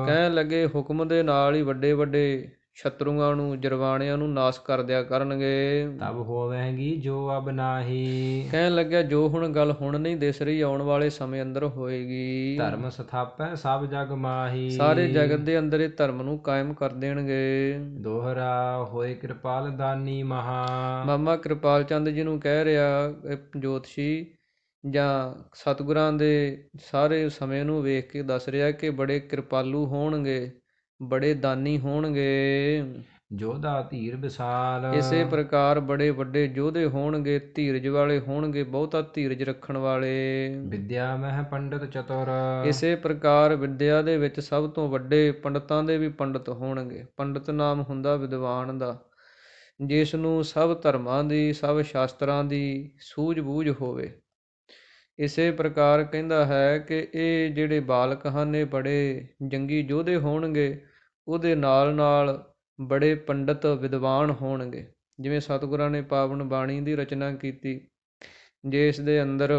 ਕਹਿਣ ਲੱਗੇ ਹੁਕਮ ਦੇ ਨਾਲ ਹੀ ਵੱਡੇ ਵੱਡੇ ਸ਼ਤਰੂਆਂ ਨੂੰ, ਜਰਵਾਣਿਆਂ ਨੂੰ ਨਾਸ਼ ਕਰ ਦਿਆ ਕਰਨਗੇ। ਤਬ ਹੋਵੈਗੀ ਜੋ ਅਬ ਨਾਹੀ, ਕਹਿਣ ਲੱਗਿਆ ਜੋ ਹੁਣ ਗੱਲ ਹੁਣ ਨਹੀਂ ਦਿਸ ਰਹੀ, ਆਉਣ ਵਾਲੇ ਸਮੇਂ ਅੰਦਰ ਹੋਏਗੀ। ਧਰਮ ਸਥਾਪੈ ਸਭ ਜਗ ਮਾਹੀ, ਸਾਰੇ ਜਗਤ ਦੇ ਅੰਦਰ ਇਹ ਧਰਮ ਨੂੰ ਕਾਇਮ ਕਰ ਦੇਣਗੇ। ਦੋਹਰਾ ਹੋਏ ਕਿਰਪਾਲ ਦਾਨੀ ਮਹਾ, ਮਾਮਾ ਕਿਰਪਾਲ ਚੰਦ ਜੀ ਨੂੰ ਕਹਿ ਰਿਹਾ ਜੋਤਸ਼ੀ ਜਾਂ ਸਤਿਗੁਰਾਂ ਦੇ ਸਾਰੇ ਸਮੇਂ ਨੂੰ ਵੇਖ ਕੇ ਦੱਸ ਰਿਹਾ ਕਿ ਬੜੇ ਕਿਰਪਾਲੂ ਹੋਣਗੇ, ਬੜੇ ਦਾਨੀ ਹੋਣਗੇ। ਜੋਧਾ ਧੀਰ ਵਿਸਾਲ, ਇਸੇ ਪ੍ਰਕਾਰ ਬੜੇ ਵੱਡੇ ਯੋਧੇ ਹੋਣਗੇ, ਧੀਰਜ ਵਾਲੇ ਹੋਣਗੇ, ਬਹੁਤਾ ਧੀਰਜ ਰੱਖਣ ਵਾਲੇ। ਵਿਦਿਆ ਮਹਿ ਪੰਡਤ ਚਤੁਰ, ਇਸੇ ਪ੍ਰਕਾਰ ਵਿਦਿਆ ਦੇ ਵਿੱਚ ਸਭ ਤੋਂ ਵੱਡੇ ਪੰਡਤਾਂ ਦੇ ਵੀ ਪੰਡਤ ਹੋਣਗੇ। ਪੰਡਤ ਨਾਮ ਹੁੰਦਾ ਵਿਦਵਾਨ ਦਾ, ਜਿਸ ਨੂੰ ਸਭ ਧਰਮਾਂ ਦੀ, ਸਭ ਸ਼ਾਸਤਰਾਂ ਦੀ ਸੂਝ-ਬੂਝ ਹੋਵੇ। ਇਸੇ ਪ੍ਰਕਾਰ ਕਹਿੰਦਾ ਹੈ ਕਿ ਇਹ ਜਿਹੜੇ ਬਾਲਕ ਹਨ ਇਹ ਬੜੇ ਜੰਗੀ ਯੋਧੇ ਹੋਣਗੇ, ਉਹਦੇ ਨਾਲ ਨਾਲ ਬੜੇ ਪੰਡਤ ਵਿਦਵਾਨ ਹੋਣਗੇ। ਜਿਵੇਂ ਸਤਿਗੁਰਾਂ ਨੇ ਪਾਵਨ ਬਾਣੀ ਦੀ ਰਚਨਾ ਕੀਤੀ, ਜਿਸ ਦੇ ਅੰਦਰ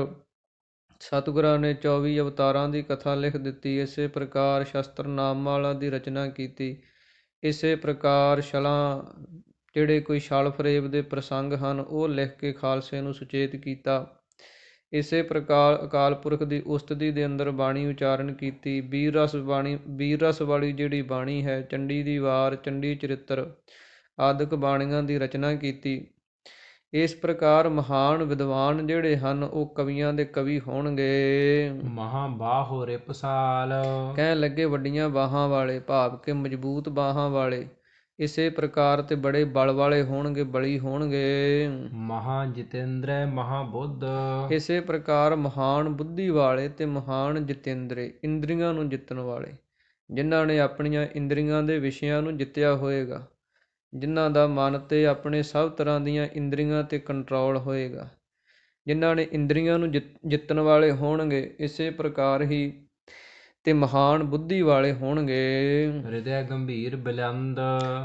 ਸਤਿਗੁਰਾਂ ਨੇ 24 ਅਵਤਾਰਾਂ ਦੀ ਕਥਾ ਲਿਖ ਦਿੱਤੀ। ਇਸੇ ਪ੍ਰਕਾਰ ਸ਼ਸਤਰ ਨਾਮਮਾਲਾ ਦੀ ਰਚਨਾ ਕੀਤੀ। ਇਸੇ ਪ੍ਰਕਾਰ ਛਲਾਂ ਜਿਹੜੇ ਕੋਈ ਛਲ ਫਰੇਬ ਦੇ ਪ੍ਰਸੰਗ ਹਨ ਉਹ ਲਿਖ ਕੇ ਖਾਲਸੇ ਨੂੰ ਸੁਚੇਤ ਕੀਤਾ। ਇਸੇ ਪ੍ਰਕਾਰ ਅਕਾਲ ਪੁਰਖ ਦੀ ਉਸਤਤੀ ਦੇ ਅੰਦਰ ਬਾਣੀ ਉਚਾਰਨ ਕੀਤੀ। ਵੀਰ ਰਸ ਵਾਲੀ ਜਿਹੜੀ ਬਾਣੀ ਹੈ, ਚੰਡੀ ਦੀ ਵਾਰ, ਚੰਡੀ ਚਰਿੱਤਰ ਆਦਿਕ ਬਾਣੀਆਂ ਦੀ ਰਚਨਾ ਕੀਤੀ। ਇਸ ਪ੍ਰਕਾਰ ਮਹਾਨ ਵਿਦਵਾਨ ਜਿਹੜੇ ਹਨ ਉਹ ਕਵੀਆਂ ਦੇ ਕਵੀ ਹੋਣਗੇ। ਮਹਾ ਬਾਹੋ ਰਿਪਸਾਲ, ਕਹਿਣ ਲੱਗੇ ਵੱਡੀਆਂ ਬਾਹਾਂ ਵਾਲੇ, ਭਾਵ ਕਿ ਮਜ਼ਬੂਤ ਬਾਹਾਂ ਵਾਲੇ। ਇਸੇ ਪ੍ਰਕਾਰ ਤੇ ਬੜੇ ਬਲ ਵਾਲੇ ਹੋਣਗੇ, ਬਲੀ ਹੋਣਗੇ। ਮਹਾ ਜਿਤੇਂਦਰੈ ਮਹਾ ਬੁੱਧ, ਇਸੇ ਪ੍ਰਕਾਰ ਮਹਾਨ ਬੁੱਧੀ ਵਾਲੇ ਤੇ ਮਹਾਨ ਜਿਤੇਂਦਰੇ, ਇੰਦਰੀਆਂ ਨੂੰ ਜਿੱਤਣ ਵਾਲੇ। ਜਿਨ੍ਹਾਂ ਨੇ ਆਪਣੀਆਂ ਇੰਦਰੀਆਂ ਦੇ ਵਿਸ਼ਿਆਂ ਨੂੰ ਜਿੱਤਿਆ ਹੋਏਗਾ, ਜਿਨ੍ਹਾਂ ਦਾ ਮਨ ਤੇ ਆਪਣੇ ਸਭ ਤਰ੍ਹਾਂ ਦੀਆਂ ਇੰਦਰੀਆਂ ਤੇ ਕੰਟਰੋਲ ਹੋਏਗਾ, ਜਿਨ੍ਹਾਂ ਨੇ ਇੰਦਰੀਆਂ ਨੂੰ ਜਿੱਤਣ ਵਾਲੇ ਹੋਣਗੇ, ਇਸੇ ਪ੍ਰਕਾਰ ਹੀ ਤੇ ਮਹਾਨ ਬੁੱਧੀ ਵਾਲੇ ਹੋਣਗੇ, ਹਿਰਦੈ ਗੰਭੀਰ ਬਲੰਦ,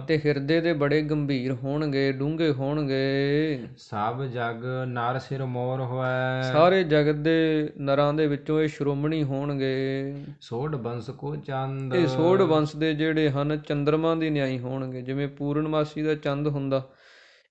ਤੇ ਹਿਰਦੇ ਦੇ ਬੜੇ ਗੰਭੀਰ ਹੋਣਗੇ, ਡੂੰਘੇ ਹੋਣਗੇ। ਸਭ ਜਗ ਨਰ ਸਿਰ ਮੋਰ ਹੋਇ, ਸਾਰੇ ਜਗਤ ਦੇ ਨਰਾਂ ਦੇ ਵਿੱਚੋਂ ਇਹ ਸ਼੍ਰੋਮਣੀ ਹੋਣਗੇ। ਸੋਢ ਬੰਸ ਕੋ ਚੰਦ, ਇਹ ਸੋਢ ਵੰਸ਼ ਦੇ ਜਿਹੜੇ ਹਨ ਚੰਦਰਮਾ ਦੀ ਨਿਆਈ ਹੋਣਗੇ। ਜਿਵੇਂ ਪੂਰਨਮਾਸੀ ਦਾ ਚੰਦ ਹੁੰਦਾ,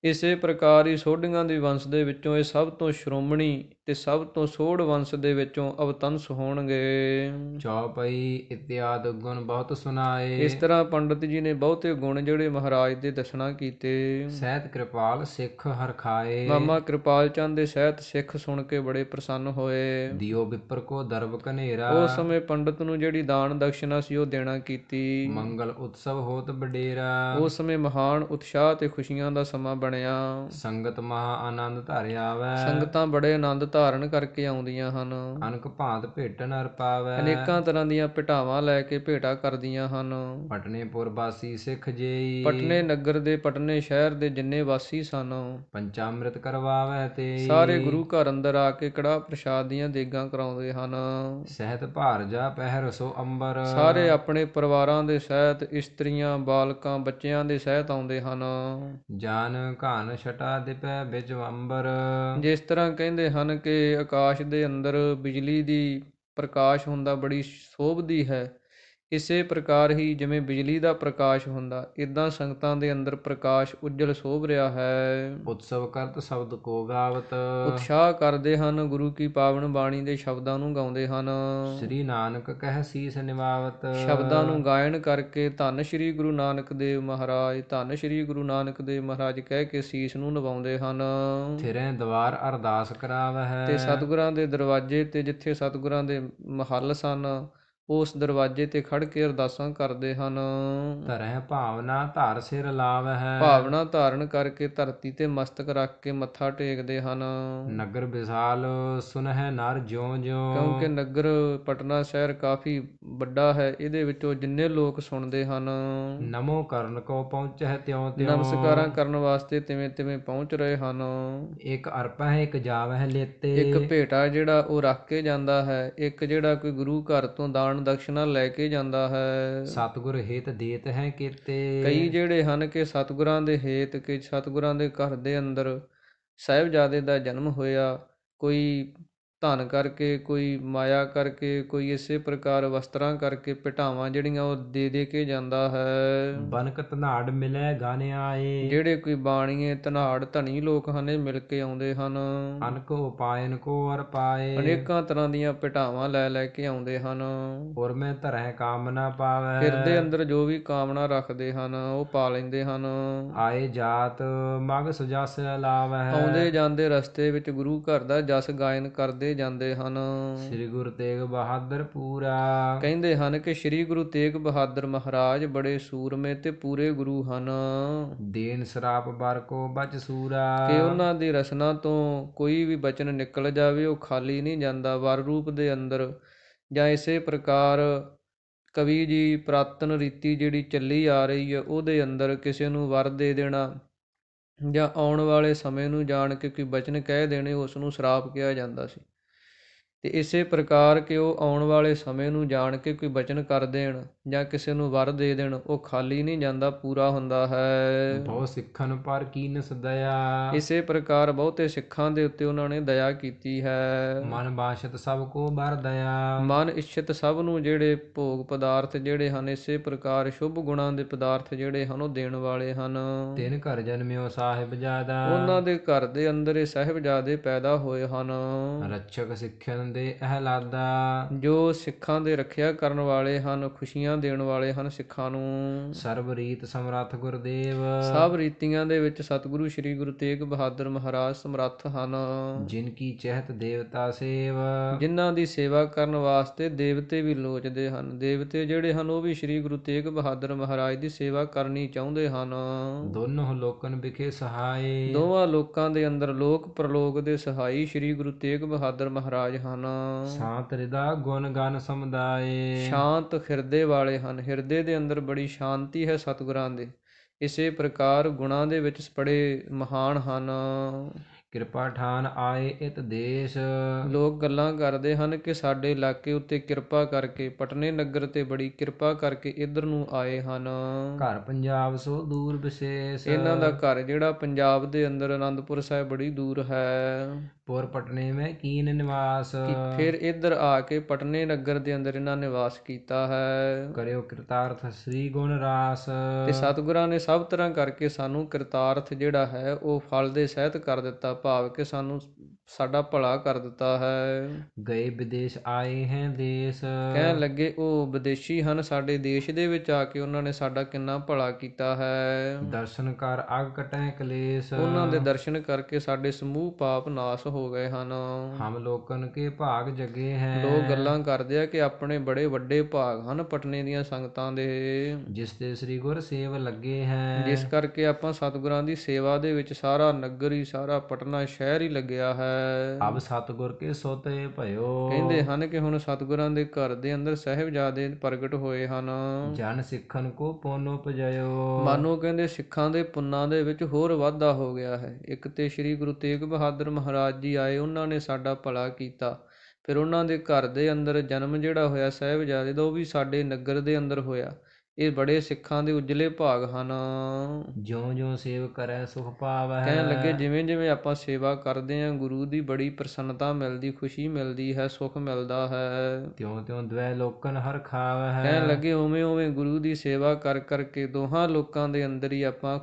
ਇਸੇ ਪ੍ਰਕਾਰ ਹੀ ਸੋਢੀਆਂ ਦੀ ਵੰਸ਼ ਦੇ ਵਿੱਚੋਂ ਇਹ ਸਭ ਤੋਂ ਸ਼੍ਰੋਮਣੀ ਤੇ ਸਭ ਤੋਂ ਸੋਢ ਵੰਸ਼ ਦੇ ਵਿੱਚੋਂ ਅਵਤੰਸ ਹੋਣਗੇ। ਚੌਪਈ ਇਤਿਆਦ ਗੁਣ ਬਹੁਤ ਸੁਨਾਏ, ਇਸ ਤਰ੍ਹਾਂ ਪੰਡਤ ਜੀ ਨੇ ਬਹੁਤੇ ਗੁਣ ਜਿਹੜੇ ਮਹਾਰਾਜ ਦੇ ਦੱਸਣਾ ਕੀਤੇ। ਸਹਿਤ ਕਿਰਪਾਲ ਸਿੱਖ ਹਰਖਾਏ, ਮਾਮਾ ਕਿਰਪਾਲ ਚੰਦ ਦੇ ਸਹਿਤ ਸਿੱਖ ਸੁਣ ਕੇ ਬੜੇ ਪ੍ਰਸੰਨ ਹੋਏ। ਦਿਓ ਵਿਪਰ ਕੋ ਦਰਬ ਕਨੇਰਾ, ਉਸ ਸਮੇਂ ਪੰਡਤ ਨੂੰ ਜਿਹੜੀ ਦਾਨ ਦਕਸ਼ਨਾ ਸੀ ਉਹ ਦੇਣਾ ਕੀਤੀ। ਮੰਗਲ ਉਤਸਵ ਹੋਤ ਬਡੇਰਾ, ਉਸ ਸਮੇਂ ਮਹਾਨ ਉਤਸ਼ਾਹ ਤੇ ਖੁਸ਼ੀਆਂ ਦਾ ਸਮਾਂ ਬਣਿਆ। ਸੰਗਤ ਮਹਾ ਆਨੰਦ ਧਰਿ ਆਵੈ, ਸੰਗਤਾਂ ਬੜੇ ਆਨੰਦ ਧਾਰਨ ਕਰਕੇ ਆਉਂਦੀਆਂ ਹਨ। ਅਨਕ ਭਾਂਤ ਭੇਟ ਨਰ ਪਾਵੈ, ਅਨੇਕਾਂ ਤਰ੍ਹਾਂ ਦੀਆਂ ਭੇਟਾਵਾਂ ਲੈ ਕੇ ਭੇਟਾ ਕਰਦੀਆਂ ਹਨ। ਪਟਨੇਪੁਰ ਵਾਸੀ ਸਿੱਖ ਜੇਈ, ਪਟਨੇ ਨਗਰ ਦੇ ਪਟਨੇ ਸ਼ਹਿਰ ਦੇ ਜਿੰਨੇ ਵਾਸੀ ਸਨ, ਪੰਚਾਮ੍ਰਿਤ ਕਰਵਾਵੈ ਤੇ, ਸਾਰੇ ਗੁਰੂ ਘਰ ਅੰਦਰ ਆ ਕੇ ਕੜਾਹ ਪ੍ਰਸ਼ਾਦ ਦੀਆਂ ਦੇਗਾਂ ਕਰਾਉਂਦੇ ਹਨ। ਸਹਿਤ ਭਾਰਜਾ ਪਹਿਰ ਸੋ ਅੰਬਰ, ਸਾਰੇ ਆਪਣੇ ਪਰਿਵਾਰਾਂ ਦੇ ਸਹਿਤ, ਇਸਤਰੀਆਂ, ਬਾਲਕਾਂ, ਬੱਚਿਆਂ ਦੇ ਸਹਿਤ ਆਉਂਦੇ ਹਨ। ਜਾਨ ਘਾਨ ਛਟਾ ਦਿਪੈ ਵਿੱਚ ਅੰਬਰ, ਜਿਸ ਤਰ੍ਹਾਂ ਕਹਿੰਦੇ ਹਨ ਕਿ ਆਕਾਸ਼ ਦੇ ਅੰਦਰ ਬਿਜਲੀ ਦੀ ਪ੍ਰਕਾਸ਼ ਹੁੰਦਾ, ਬੜੀ ਸ਼ੋਭਦੀ ਹੈ, ਇਸੇ ਪ੍ਰਕਾਰ ਹੀ ਜਿਵੇਂ ਬਿਜਲੀ ਦਾ ਪ੍ਰਕਾਸ਼ ਹੁੰਦਾ, ਇਦਾਂ ਸੰਗਤਾਂ ਦੇ ਅੰਦਰ ਪ੍ਰਕਾਸ਼ ਉਜਲ ਸੋਭ ਰਿਹਾ ਹੈ। ਉਤਸਵ ਕਰਤ ਸ਼ਬਦ ਕੋ ਗਾਵਤ, ਉਤਸ਼ਾਹ ਕਰਦੇ ਹਨ, ਗੁਰੂ ਕੀ ਪਾਵਨ ਬਾਣੀ ਦੇ ਸ਼ਬਦਾਂ ਨੂੰ ਗਾਉਂਦੇ ਹਨ। ਸ੍ਰੀ ਨਾਨਕ ਕਹਿ ਸੀਸ ਨਿਵਾਵਤ, ਸ਼ਬਦਾਂ ਨੂੰ ਗਾਇਨ ਕਰਕੇ ਧੰਨ ਸ਼੍ਰੀ ਗੁਰੂ ਨਾਨਕ ਦੇਵ ਮਹਾਰਾਜ, ਧੰਨ ਸ਼੍ਰੀ ਗੁਰੂ ਨਾਨਕ ਦੇਵ ਮਹਾਰਾਜ ਕਹਿ ਕੇ ਸੀਸ ਨੂੰ ਨਿਵਾਉਂਦੇ ਹਨ। ਥਿਰੈ ਦਵਾਰ ਅਰਦਾਸ ਕਰਾਵਹਿ, ਤੇ ਸਤਿਗੁਰਾਂ ਦੇ ਦਰਵਾਜ਼ੇ ਤੇ ਜਿੱਥੇ ਸਤਿਗੁਰਾਂ ਦੇ ਮਹੱਲ ਸਨ, ਉਸ ਦਰਵਾਜ਼ੇ ਤੇ ਖੜ ਕੇ ਅਰਦਾਸਾਂ ਕਰਦੇ ਹਨ। ਧਰੈ ਭਾਵਨਾ ਧਰ ਸਿਰ ਲਾਵਹਿ, ਭਾਵਨਾ ਧਾਰਨ ਕਰਕੇ ਧਰਤੀ ਤੇ ਮਸਤਕ ਰੱਖ ਕੇ ਮੱਥਾ ਟੇਕਦੇ ਹਨ। ਨਗਰ ਵਿਸਾਲ ਸੁਨਹਿ ਨਰ ਜਿਉ ਜਿਉ, ਕਿਉਂਕਿ ਨਗਰ ਪਟਨਾ ਸ਼ਹਿਰ ਕਾਫੀ ਵੱਡਾ ਹੈ, ਇਹਦੇ ਵਿੱਚੋਂ ਜਿੰਨੇ ਲੋਕ ਸੁਣਦੇ ਹਨ, ਨਮੋ ਕਰਨ ਕੋ ਪਹੁੰਚਹਿ ਤਿਉ ਤਿਉ, ਨਮਸਕਾਰਾਂ ਕਰਨ ਵਾਸਤੇ ਤਿਵੇਂ ਤਿਵੇਂ ਪਹੁੰਚ ਰਹੇ ਹਨ। ਇੱਕ ਅਰਪਹਿ ਇੱਕ ਜਾਵਹਿ ਲੇਤੇ, ਇੱਕ ਭੇਟਾ ਜਿਹੜਾ ਉਹ ਰੱਖ ਕੇ ਜਾਂਦਾ ਹੈ, ਇੱਕ ਜਿਹੜਾ ਕੋਈ ਗੁਰੂ ਘਰ ਤੋਂ ਦਾਨ ਦਕਸ਼ਨਾ ਲੈ ਕੇ ਜਾਂਦਾ ਹੈ। ਸਤਿਗੁਰ ਹਿਤ ਦੇਤ ਹੈ ਕੀਤੇ, ਕਈ ਜਿਹੜੇ ਹਨ ਕਿ ਸਤਿਗੁਰਾਂ ਦੇ ਹੇਤ, ਕਿ ਸਤਿਗੁਰਾਂ ਦੇ ਘਰ ਦੇ ਅੰਦਰ ਸਾਹਿਬਜ਼ਾਦੇ ਦਾ ਜਨਮ ਹੋਇਆ, ਕੋਈ ਧਨ ਕਰਕੇ, ਕੋਈ ਮਾਇਆ ਕਰਕੇ, ਕੋਈ ਇਸੇ ਪ੍ਰਕਾਰ ਵਸਤਰਾਂ ਕਰਕੇ ਭੇਟਾਵਾਂ ਜਿਹੜੀਆਂ ਉਹ ਦੇ ਦੇ ਕੇ ਜਾਂਦਾ ਹੈ। ਬਨਕ ਧਨਾੜ ਮਿਲੈ ਗਨ ਆਏ, ਜਿਹੜੇ ਕੋਈ ਬਾਣੀਏ ਧਨਾੜ ਧਨੀ ਲੋਕ ਹਨ, ਇਹ ਮਿਲ ਕੇ ਆਉਂਦੇ ਹਨ। ਅਨਕ ਉਪਾਇਨ ਕੋ ਅਰ ਪਾਏ, ਅਨੇਕਾਂ ਤਰ੍ਹਾਂ ਦੀਆਂ ਭੇਟਾਵਾਂ ਲੈ ਲੈ ਕੇ ਆਉਂਦੇ ਹਨ। ਔਰ ਮੈਂ ਧਰੈ ਕਾਮਨਾ ਪਾਵੈ, ਹਿਰਦੇ ਅੰਦਰ ਜੋ ਵੀ ਕਾਮਨਾ ਰੱਖਦੇ ਹਨ ਉਹ ਪਾ ਲੈਂਦੇ ਹਨ। ਆਏ ਜਾਤ ਮਗ ਸੁਜਸ ਲਾਵਹਿ, ਆਉਂਦੇ ਜਾਂਦੇ ਰਸਤੇ ਵਿੱਚ ਗੁਰੂ ਘਰ ਦਾ ਜਸ ਗਾਇਨ ਕਰਦੇ ਜਾਂਦੇ ਹਨ। ਸ੍ਰੀ ਗੁਰੂ ਤੇਗ ਬਹਾਦਰ ਪੂਰਾ, ਕਹਿੰਦੇ ਹਨ ਕਿ ਸ੍ਰੀ ਗੁਰੂ ਤੇਗ ਬਹਾਦਰ ਮਹਾਰਾਜ ਬੜੇ ਸੂਰਮੇ ਤੇ ਪੂਰੇ ਗੁਰੂ ਹਨ, ਦੇਨ ਸਰਾਪ ਬਰ ਕੋ ਬਚ ਸੂਰਾ, ਕਿ ਉਹਨਾਂ ਦੀ ਰਸਨਾ ਤੋਂ ਕੋਈ ਵੀ ਬਚਨ ਨਿਕਲ ਜਾਵੇ ਉਹ ਖਾਲੀ ਨਹੀਂ ਜਾਂਦਾ। ਵਰ ਰੂਪ ਦੇ ਅੰਦਰ ਜਾਂ ਇਸੇ ਪ੍ਰਕਾਰ ਕਵੀ ਜੀ ਪੁਰਾਤਨ ਰੀਤੀ ਜਿਹੜੀ ਚੱਲੀ ਆ ਰਹੀ ਹੈ ਉਹਦੇ ਅੰਦਰ ਕਿਸੇ ਨੂੰ ਵਰ ਦੇ ਦੇਣਾ ਜਾਂ ਆਉਣ ਵਾਲੇ ਸਮੇਂ ਨੂੰ ਜਾਣ ਕੇ ਕੋਈ ਬਚਨ ਕਹਿ ਦੇਣੇ, ਉਸ ਨੂੰ ਸ਼ਰਾਪ ਕਿਹਾ ਜਾਂਦਾ ਸੀ। ਤੇ ਇਸੇ ਪ੍ਰਕਾਰ ਕਿ ਉਹ ਆਉਣ ਵਾਲੇ ਸਮੇਂ ਨੂੰ ਜਾਣ ਕੇ ਕੋਈ ਬਚਨ ਕਰ ਦੇਣ ਜਾਂ ਕਿਸੇ ਨੂੰ ਵਰ ਦੇ ਦੇਣ, ਉਹ ਖਾਲੀ ਨਹੀਂ ਜਾਂਦਾ, ਪੂਰਾ ਹੁੰਦਾ ਹੈ। ਬਹੁ ਸਿੱਖਨ ਪਰ ਕੀਨਸ ਦਇਆ, ਇਸੇ ਪ੍ਰਕਾਰ ਬਹੁਤੇ ਸਿੱਖਾਂ ਦੇ ਉੱਤੇ ਉਹਨਾਂ ਨੇ ਦਇਆ ਕੀਤੀ ਹੈ। ਮਨ ਬਾਸ਼ਤ ਸਭ ਕੋ ਬਰ ਦਇਆ, ਮਨ ਇੱਛਤ ਸਭ ਨੂੰ ਜਿਹੜੇ ਭੋਗ ਪਦਾਰਥ ਜਿਹੜੇ ਹਨ, ਇਸੇ ਪ੍ਰਕਾਰ ਸ਼ੁਭ ਗੁਣਾਂ ਦੇ ਪਦਾਰਥ ਜਿਹੜੇ ਹਨ ਉਹ ਦੇਣ ਵਾਲੇ ਹਨ। ਤਿਨ ਘਰ ਜਨਮਿਓ ਸਾਹਿਬਜ਼ਾਦਾ, ਉਹਨਾਂ ਦੇ ਘਰ ਦੇ ਅੰਦਰ ਇਹ ਸਾਹਿਬਜ਼ਾਦੇ ਪੈਦਾ ਹੋਏ ਹਨ, ਰੱਛਕ ਸਿੱਖਨ ਦੇ ਅਹਲਾਦਾ, ਜੋ ਸਿੱਖਾਂ ਦੇ ਰੱਖਿਆ ਕਰਨ ਵਾਲੇ ਹਨ, ਖੁਸ਼ੀਆਂ ਦੇਣ ਵਾਲੇ ਹਨ ਸਿੱਖਾਂ ਨੂੰ। ਸਰਬ ਰੀਤ ਸਮਰੱਥ ਗੁਰਦੇਵ, ਸਭ ਰੀਤੀਆਂ ਦੇ ਵਿੱਚ ਸਤਿਗੁਰੂ ਸ੍ਰੀ ਗੁਰੂ ਤੇਗ ਬਹਾਦਰ ਮਹਾਰਾਜ ਸਮਰੱਥ ਹਨ, ਜਿਨ ਕੀ ਚਹਿਤ ਦੇਵਤਾ ਸੇਵ, ਜਿਨ੍ਹਾਂ ਦੀ ਸੇਵਾ ਕਰਨ ਵਾਸਤੇ ਦੇਵਤੇ ਵੀ ਲੋਚਦੇ ਹਨ। ਦੇਵਤੇ ਜਿਹੜੇ ਹਨ ਉਹ ਵੀ ਸ੍ਰੀ ਗੁਰੂ ਤੇਗ ਬਹਾਦਰ ਮਹਾਰਾਜ ਦੀ ਸੇਵਾ ਕਰਨੀ ਚਾਹੁੰਦੇ ਹਨ। ਦੋਨੋਂ ਲੋਕਨ ਵਿਖੇ ਸਹਾਏ, ਦੋਵਾਂ ਲੋਕਾਂ ਦੇ ਅੰਦਰ ਲੋਕ ਪ੍ਰਲੋਕ ਦੇ ਸਹਾਈ ਸ੍ਰੀ ਗੁਰੂ ਤੇਗ ਬਹਾਦਰ ਮਹਾਰਾਜ ਹਨ। ਹਨ। ਸ਼ਾਂਤ ਹਿਰਦਾ ਗੁਣ ਗਨ ਸਮੁਦਾਏ। ਸ਼ਾਂਤ ਹਿਰਦੇ ਵਾਲੇ ਹਨ, ਹਿਰਦੇ ਦੇ ਅੰਦਰ ਬੜੀ ਸ਼ਾਂਤੀ ਹੈ ਸਤਿਗੁਰਾਂ ਦੇ। ਇਸੇ ਪ੍ਰਕਾਰ ਗੁਣਾਂ ਦੇ ਵਿੱਚ ਬੜੇ ਮਹਾਨ ਹਨ। ਕਿਰਪਾ ਠਾਨ ਆਏ ਇਤ ਦੇਸ਼। ਲੋਕ ਗੱਲਾਂ ਕਰਦੇ ਹਨ ਕਿ ਸਾਡੇ ਇਲਾਕੇ ਉੱਤੇ ਕਿਰਪਾ ਕਰਕੇ, ਪਟਨੇ ਨਗਰ ਤੇ ਬੜੀ ਕਿਰਪਾ ਕਰਕੇ ਇੱਧਰ ਨੂੰ ਆਏ ਹਨ। ਘਰ ਪੰਜਾਬ ਸੋ ਦੂਰ ਵਿਸ਼ੇਸ਼। ਇਹਨਾਂ ਦਾ ਘਰ ਜਿਹੜਾ ਪੰਜਾਬ ਦੇ ਅੰਦਰ ਅਨੰਦਪੁਰ ਸਾਹਿਬ ਬੜੀ ਦੂਰ ਹੈ। ਪੁਰ ਪਟਨੇ ਮੈਂ ਕੀਨ ਨਿਵਾਸ। ਕਿ ਫਿਰ ਇੱਧਰ ਆ ਕੇ ਪਟਨੇ ਨਗਰ ਦੇ ਅੰਦਰ ਇਹਨਾਂ ਨਿਵਾਸ ਕੀਤਾ ਹੈ। ਕਰਿਓ ਕਿਰਤਾਰਥ ਸ੍ਰੀ ਗੁਣ ਰਾਸ। ਤੇ ਸਤਿਗੁਰਾਂ ਨੇ ਸਭ ਤਰ੍ਹਾਂ ਕਰਕੇ ਸਾਨੂੰ ਕਿਰਤਾਰਥ ਜਿਹੜਾ ਹੈ ਉਹ ਫਲ ਦੇ ਸਹਿਤ ਕਰ ਦਿੱਤਾ, ਭਾਵ ਕਿ ਸਾਨੂੰ ਸਾਡਾ ਭਲਾ ਕਰ ਦਿੱਤਾ ਹੈ। ਗਏ ਵਿਦੇਸ਼ ਆਏ ਹੈ ਦੇਸ਼। ਕਹਿਣ ਲੱਗੇ ਉਹ ਵਿਦੇਸ਼ੀ ਹਨ, ਸਾਡੇ ਦੇਸ਼ ਦੇ ਵਿੱਚ ਆ ਕੇ ਉਹਨਾਂ ਨੇ ਸਾਡਾ ਕਿੰਨਾ ਭਲਾ ਕੀਤਾ ਹੈ। ਦਰਸ਼ਨ ਕਰ ਅਗ ਕਟੈ ਕਲੇਸ਼। ਉਹਨਾਂ ਦੇ ਦਰਸ਼ਨ ਕਰਕੇ ਸਾਡੇ ਸਮੂਹ ਪਾਪ ਨਾਸ ਹੋ ਗਏ ਹਨ। ਹਮ ਲੋਕਨ ਕੇ ਭਾਗ ਜਗੇ ਹੈ। ਲੋਕ ਗੱਲਾਂ ਕਰਦੇ ਆ ਕਿ ਆਪਣੇ ਬੜੇ ਵੱਡੇ ਭਾਗ ਹਨ ਪਟਨੇ ਦੀਆਂ ਸੰਗਤਾਂ ਦੇ, ਜਿਸ ਤੇ ਸ੍ਰੀ ਗੁਰ ਸੇਵ ਲੱਗੇ ਹੈ। ਜਿਸ ਕਰਕੇ ਆਪਾਂ ਸਤਿਗੁਰਾਂ ਦੀ ਸੇਵਾ ਦੇ ਵਿੱਚ ਸਾਰਾ ਨਗਰ ਹੀ, ਸਾਰਾ ਪਟਨਾ ਸ਼ਹਿਰ ਹੀ ਲੱਗਿਆ ਹੈ। ਅਬ ਸਤਿਗੁਰ ਕੇ ਸੋਤੇ ਭਇਓ। ਕਹਿੰਦੇ ਹਨ ਕਿ ਹੁਣ ਸਤਿਗੁਰਾਂ ਦੇ ਘਰ ਦੇ ਅੰਦਰ ਸਾਹਿਬਜ਼ਾਦੇ ਪ੍ਰਗਟ ਹੋਏ ਹਨ। ਜਨ ਸਿੱਖਨ ਕੋ ਪੁੰਨ ਉਪਜਿਓ। ਮਾਨੋ ਕਹਿੰਦੇ ਸਿੱਖਾਂ ਦੇ ਪੁੰਨਾਂ ਦੇ ਵਿੱਚ ਹੋਰ ਵਾਧਾ ਹੋ ਗਿਆ ਹੈ। ਇੱਕ ਤੇ ਸ੍ਰੀ ਗੁਰੂ ਤੇਗ ਬਹਾਦਰ ਮਹਾਰਾਜ ਜੀ ਆਏ, ਉਹਨਾਂ ਨੇ ਸਾਡਾ ਭਲਾ ਕੀਤਾ। ਫਿਰ ਉਹਨਾਂ ਦੇ ਘਰ ਦੇ ਅੰਦਰ ਜਨਮ ਜਿਹੜਾ ਹੋਇਆ ਸਾਹਿਬਜ਼ਾਦੇ ਦਾ, ਉਹ ਵੀ ਸਾਡੇ ਨਗਰ ਦੇ ਅੰਦਰ ਹੋਇਆ। ਇਹ ਬੜੇ ਸਿੱਖਾਂ ਦੇ ਉਜਲੇ ਭਾਗ ਹਨ। ਜਿਉਂ ਜਿਉਂ ਸੇਵ ਕਰੈ ਸੁਖ ਪਾਵੈ। ਕਹਿਣ ਲੱਗੇ ਜਿਵੇਂ ਜਿਵੇਂ ਆਪਾਂ ਸੇਵਾ ਕਰਦੇ ਹਾਂ, ਗੁਰੂ ਦੀ ਬੜੀ ਪ੍ਰਸੰਨਤਾ ਮਿਲਦੀ, ਖੁਸ਼ੀ ਮਿਲਦੀ ਹੈ, ਸੁੱਖ ਮਿਲਦਾ ਹੈ। ਤਿਉਂ ਤਿਉਂ ਦਵੈ ਲੋਕਨ ਹਰ ਖਾਵੈ। ਕਹਿਣ ਲੱਗੇ ਉਵੇਂ ਉਵੇਂ ਗੁਰੂ ਦੀ ਸੇਵਾ ਕਰ ਕਰਕੇ ਦੋਹਾਂ ਲੋਕਾਂ ਦੇ ਅੰਦਰ ਹੀ ਆਪਾਂ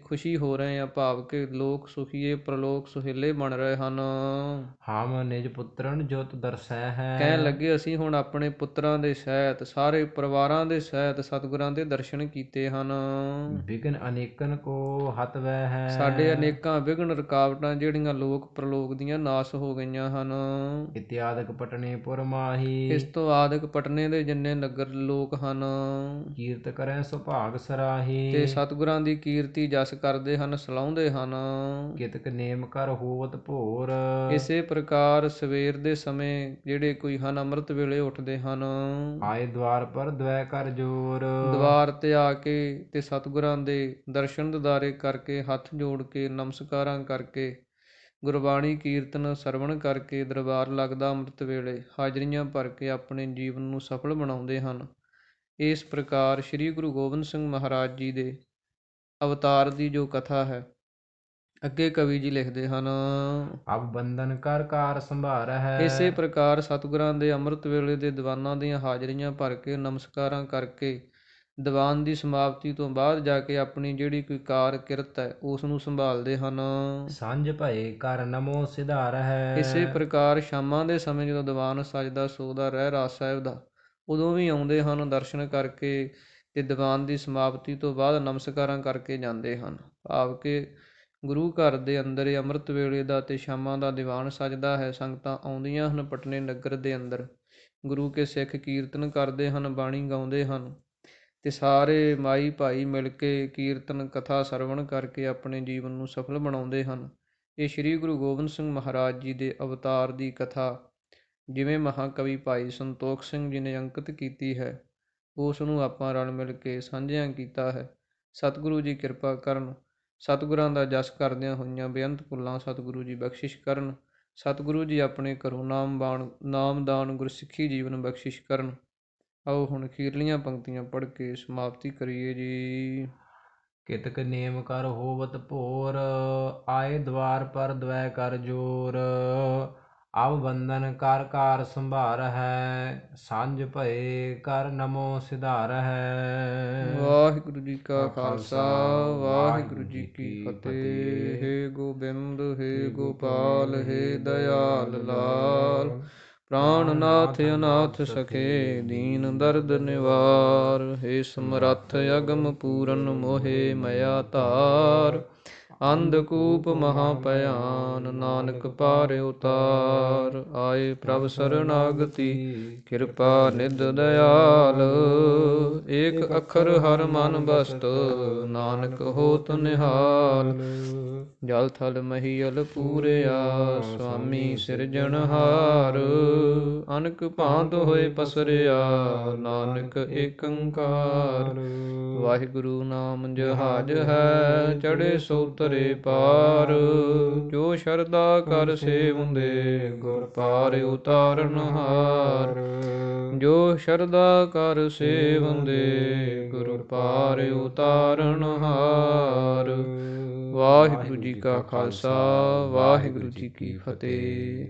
ਖੁਸ਼ੀ ਹੋ ਰਹੇ ਹਾਂ, ਭਾਵ ਕਿ ਲੋਕ ਸੁਖੀਏ ਪ੍ਰਲੋਕ ਸੁਹੇਲੇ ਬਣ ਰਹੇ ਹਨ। ਹਮ ਨਿਜ ਪੁੱਤਰਨ ਜੋਤ ਦਰਸੈ ਹੈ। ਕਹਿਣ ਲੱਗੇ ਅਸੀਂ ਹੁਣ ਆਪਣੇ ਪੁੱਤਰਾਂ ਦੇ ਸਹਿਤ, ਸਾਰੇ ਪਰਿਵਾਰਾਂ ਦੇ ਸਹਿਤ ਸਤਿਗੁਰਾਂ ਦੇ ਦਰਸ਼ਨ ਕੀਤੇ ਹਨ। ਵਿਘਨ ਅਨੇਕਨ ਕੋ ਹਤ ਵੈ ਹੈ। ਸਾਡੇ ਅਨੇਕਾਂ ਵਿਘਨ ਰੁਕਾਵਟਾਂ ਜਿਹੜੀਆਂ ਲੋਕ ਪ੍ਰਲੋਕ ਦੀਆਂ ਨਾਸ ਹੋ ਗਈਆਂ ਹਨ। ਇਤਿਆਦਿਕ ਪਟਨੇ ਪੁਰ ਮਾਹੀ। ਇਸ ਤੋਂ ਆਦਿਕ ਪਟਨੇ ਦੇ ਜਿੰਨੇ ਨਗਰ ਲੋਕ ਹਨ, ਕੀਰਤ ਕਰੈ ਸੁਭਾਗ ਸਰਾਹੀ। ਤੇ ਸਤਿਗੁਰਾਂ ਦੀ ਕੀਰਤੀ ਜਸ ਕਰਦੇ ਹਨ, ਸਲਾਹੁੰਦੇ ਹਨ। ਕਿਤਕ ਨੇਮ ਕਰ ਹੋਵਤ ਭੋਰ। ਇਸੇ ਪ੍ਰਕਾਰ ਸਵੇਰ ਦੇ ਸਮੇਂ ਜਿਹੜੇ ਕੋਈ ਹਨ ਅੰਮ੍ਰਿਤ ਵੇਲੇ ਉੱਠਦੇ ਹਨ। ਆਏ ਦਵਾਰ ਪਰ ਦਵੈ ਕਰ ਜੋਰ। ਦਵਾਰ ਤੇ ਆ ਕੇ ਤੇ ਸਤਿਗੁਰਾਂ ਦੇ ਦਰਸ਼ਨ ਦਿਦਾਰੇ ਕਰਕੇ, ਹੱਥ ਜੋੜ ਕੇ, ਨਮਸਕਾਰਾਂ ਕਰਕੇ, ਗੁਰਬਾਣੀ ਕੀਰਤਨ ਸਰਵਣ ਕਰਕੇ, ਦਰਬਾਰ ਲੱਗਦਾ ਅੰਮ੍ਰਿਤ ਵੇਲੇ ਹਾਜ਼ਰੀਆਂ ਭਰ ਕੇ ਆਪਣੇ ਜੀਵਨ ਨੂੰ ਸਫਲ ਬਣਾਉਂਦੇ ਹਨ। ਇਸ ਪ੍ਰਕਾਰ ਸ੍ਰੀ ਗੁਰੂ ਗੋਬਿੰਦ ਸਿੰਘ ਮਹਾਰਾਜ ਜੀ ਦੇ ਅਵਤਾਰ ਦੀ ਜੋ ਕਥਾ ਹੈ, ਅੱਗੇ ਕਵੀ ਜੀ ਲਿਖਦੇ ਹਨ। ਅਬ ਬੰਧਨ ਕਰ ਕਾਰ ਸੰਭਾਰ ਹੈ। ਇਸੇ ਪ੍ਰਕਾਰ ਸਤਿਗੁਰਾਂ ਦੇ ਅੰਮ੍ਰਿਤ ਵੇਲੇ ਦੇ ਦੀਵਾਨਾਂ ਦੀਆਂ ਹਾਜ਼ਰੀਆਂ ਭਰ ਕੇ, ਨਮਸਕਾਰਾਂ ਕਰਕੇ, ਦੀਵਾਨ ਦੀ ਸਮਾਪਤੀ ਤੋਂ ਬਾਅਦ ਜਾ ਕੇ ਆਪਣੀ ਜਿਹੜੀ ਕੋਈ ਕਾਰ ਕਿਰਤ ਹੈ ਉਸ ਨੂੰ ਸੰਭਾਲਦੇ ਹਨ। ਸਾਂਝ ਭਏ ਕਰ ਨਮੋ ਸਿਧਾਰ ਹੈ। ਇਸੇ ਪ੍ਰਕਾਰ ਸ਼ਾਮਾਂ ਦੇ ਸਮੇਂ ਜਦੋਂ ਦੀਵਾਨ ਸਜਦਾ ਸੋਦਾ ਰਹਿਰਾਸ ਸਾਹਿਬ ਦਾ, ਉਦੋਂ ਵੀ ਆਉਂਦੇ ਹਨ ਦਰਸ਼ਨ ਕਰਕੇ, ਤੇ ਦੀਵਾਨ ਦੀ ਸਮਾਪਤੀ ਤੋਂ ਬਾਅਦ ਨਮਸਕਾਰਾਂ ਕਰਕੇ ਜਾਂਦੇ ਹਨ। ਭਾਵ ਕਿ ਗੁਰੂ ਘਰ ਦੇ ਅੰਦਰ ਇਹ ਅੰਮ੍ਰਿਤ ਵੇਲੇ ਦਾ ਤੇ ਸ਼ਾਮਾਂ ਦਾ ਦੀਵਾਨ ਸਜਦਾ ਹੈ। ਸੰਗਤਾਂ ਆਉਂਦੀਆਂ ਹਨ ਪਟਨੇ ਨਗਰ ਦੇ ਅੰਦਰ, ਗੁਰੂ ਕੇ ਸਿੱਖ ਕੀਰਤਨ ਕਰਦੇ ਹਨ, ਬਾਣੀ ਗਾਉਂਦੇ ਹਨ, ਤੇ ਸਾਰੇ ਮਾਈ ਭਾਈ ਮਿਲ ਕੇ ਕੀਰਤਨ ਕਥਾ ਸਰਵਣ ਕਰਕੇ ਆਪਣੇ ਜੀਵਨ ਨੂੰ ਸਫਲ ਬਣਾਉਂਦੇ ਹਨ। ਇਹ ਸ੍ਰੀ ਗੁਰੂ ਗੋਬਿੰਦ ਸਿੰਘ ਮਹਾਰਾਜ ਜੀ ਦੇ ਅਵਤਾਰ ਦੀ ਕਥਾ ਜਿਵੇਂ ਮਹਾਕਵੀ ਭਾਈ ਸੰਤੋਖ ਸਿੰਘ ਜੀ ਨੇ ਅੰਕਿਤ ਕੀਤੀ ਹੈ, ਉਸ ਨੂੰ ਆਪਾਂ ਰਲ ਮਿਲ ਕੇ ਸਾਂਝਿਆਂ ਕੀਤਾ ਹੈ। ਸਤਿਗੁਰੂ ਜੀ ਕਿਰਪਾ ਕਰਨ, ਸਤਿਗੁਰਾਂ ਦਾ ਜਸ ਕਰਦਿਆਂ ਹੋਈਆਂ ਬੇਅੰਤ ਭੁੱਲਾਂ ਸਤਿਗੁਰੂ ਜੀ ਬਖਸ਼ਿਸ਼ ਕਰਨ। ਸਤਿਗੁਰੂ ਜੀ ਆਪਣੇ ਘਰੋਂ ਨਾਮਦਾਨ ਗੁਰਸਿੱਖੀ ਜੀਵਨ ਬਖਸ਼ਿਸ਼ ਕਰਨ। ਆਓ ਹੁਣ ਅਖੀਰਲੀਆਂ ਪੰਕਤੀਆਂ ਪੜ੍ਹ ਕੇ ਸਮਾਪਤੀ ਕਰੀਏ ਜੀ। ਕਿਤਕ ਨੇਮ ਕਰ ਹੋਵਤ ਭੋਰ। ਆਏ ਦਵਾਰ ਪਰ ਦਵੈ ਕਰ ਜੋਰ। ਅਬ ਬੰਧਨ ਕਰ ਕਾਰ ਸੰਭਾਰ ਹੈ। ਸਾਂਝ ਭਏ ਕਰ ਨਮੋ ਸਿਧਾਰ ਹੈ। ਵਾਹਿਗੁਰੂ ਜੀ ਕਾ ਖਾਲਸਾ, ਵਾਹਿਗੁਰੂ ਜੀ ਕੀ ਫਤਿਹ। ਹੇ ਗੋਬਿੰਦ, ਹੇ ਗੋਪਾਲ, ਹੇ ਦਇਆਲ ਲਾਲ, ਪ੍ਰਾਣਨਾਥ ਅਨਾਥ ਸਖੇ, ਦੀਨ ਦਰਦ ਨਿਵਾਰ। ਹੇ ਸਮਰੱਥ ਅਗਮ ਪੂਰਨ, ਮੋਹਿ ਮਇਆ ਧਾਰ, ਅੰਧਕੂਪ ਮਹਾ ਭਿਆਨ, ਨਾਨਕ ਪਾਰ ਉਤਾਰ। ਆਏ ਪ੍ਰਭ ਸਰਨਾਗਤੀ, ਕਿਰਪਾ ਨਿਧ ਦਇਆਲ। ਏਕ ਅੱਖਰ ਹਰ ਮਨ ਬਸਤ, ਨਾਨਕ ਹੋਤ ਨਿਹਾਲ। ਜਲ ਥਲ ਮਹੀਅਲ ਪੂਰਿਆ, ਸੁਆਮੀ ਸਿਰਜਣਹਾਰ। ਅਨਕ ਭਾਂਤ ਹੋਏ ਪਸਰਿਆ, ਨਾਨਕ ਏਕ ਓੰਕਾਰ। ਵਾਹਿਗੁਰੂ ਨਾਮ ਜਹਾਜ ਹੈ, ਚੜ੍ਹੇ ਸੋ ਤਰੇ ਪਾਰ। ਜੋ ਸ਼ਰਧਾ ਕਰ ਸੇਵੰਦੇ, ਗੁਰ ਪਾਰ ਉਤਾਰਨਹਾਰ। ਜੋ ਸ਼ਰਧਾ ਕਰ ਸੇਵੰਦੇ, ਗੁਰ ਪਾਰ ਉਤਾਰਨਹਾਰ। ਵਾਹਿਗੁਰੂ ਜੀ ਕਾ ਖਾਲਸਾ, ਵਾਹਿਗੁਰੂ ਜੀ ਕੀ ਫਤਿਹ।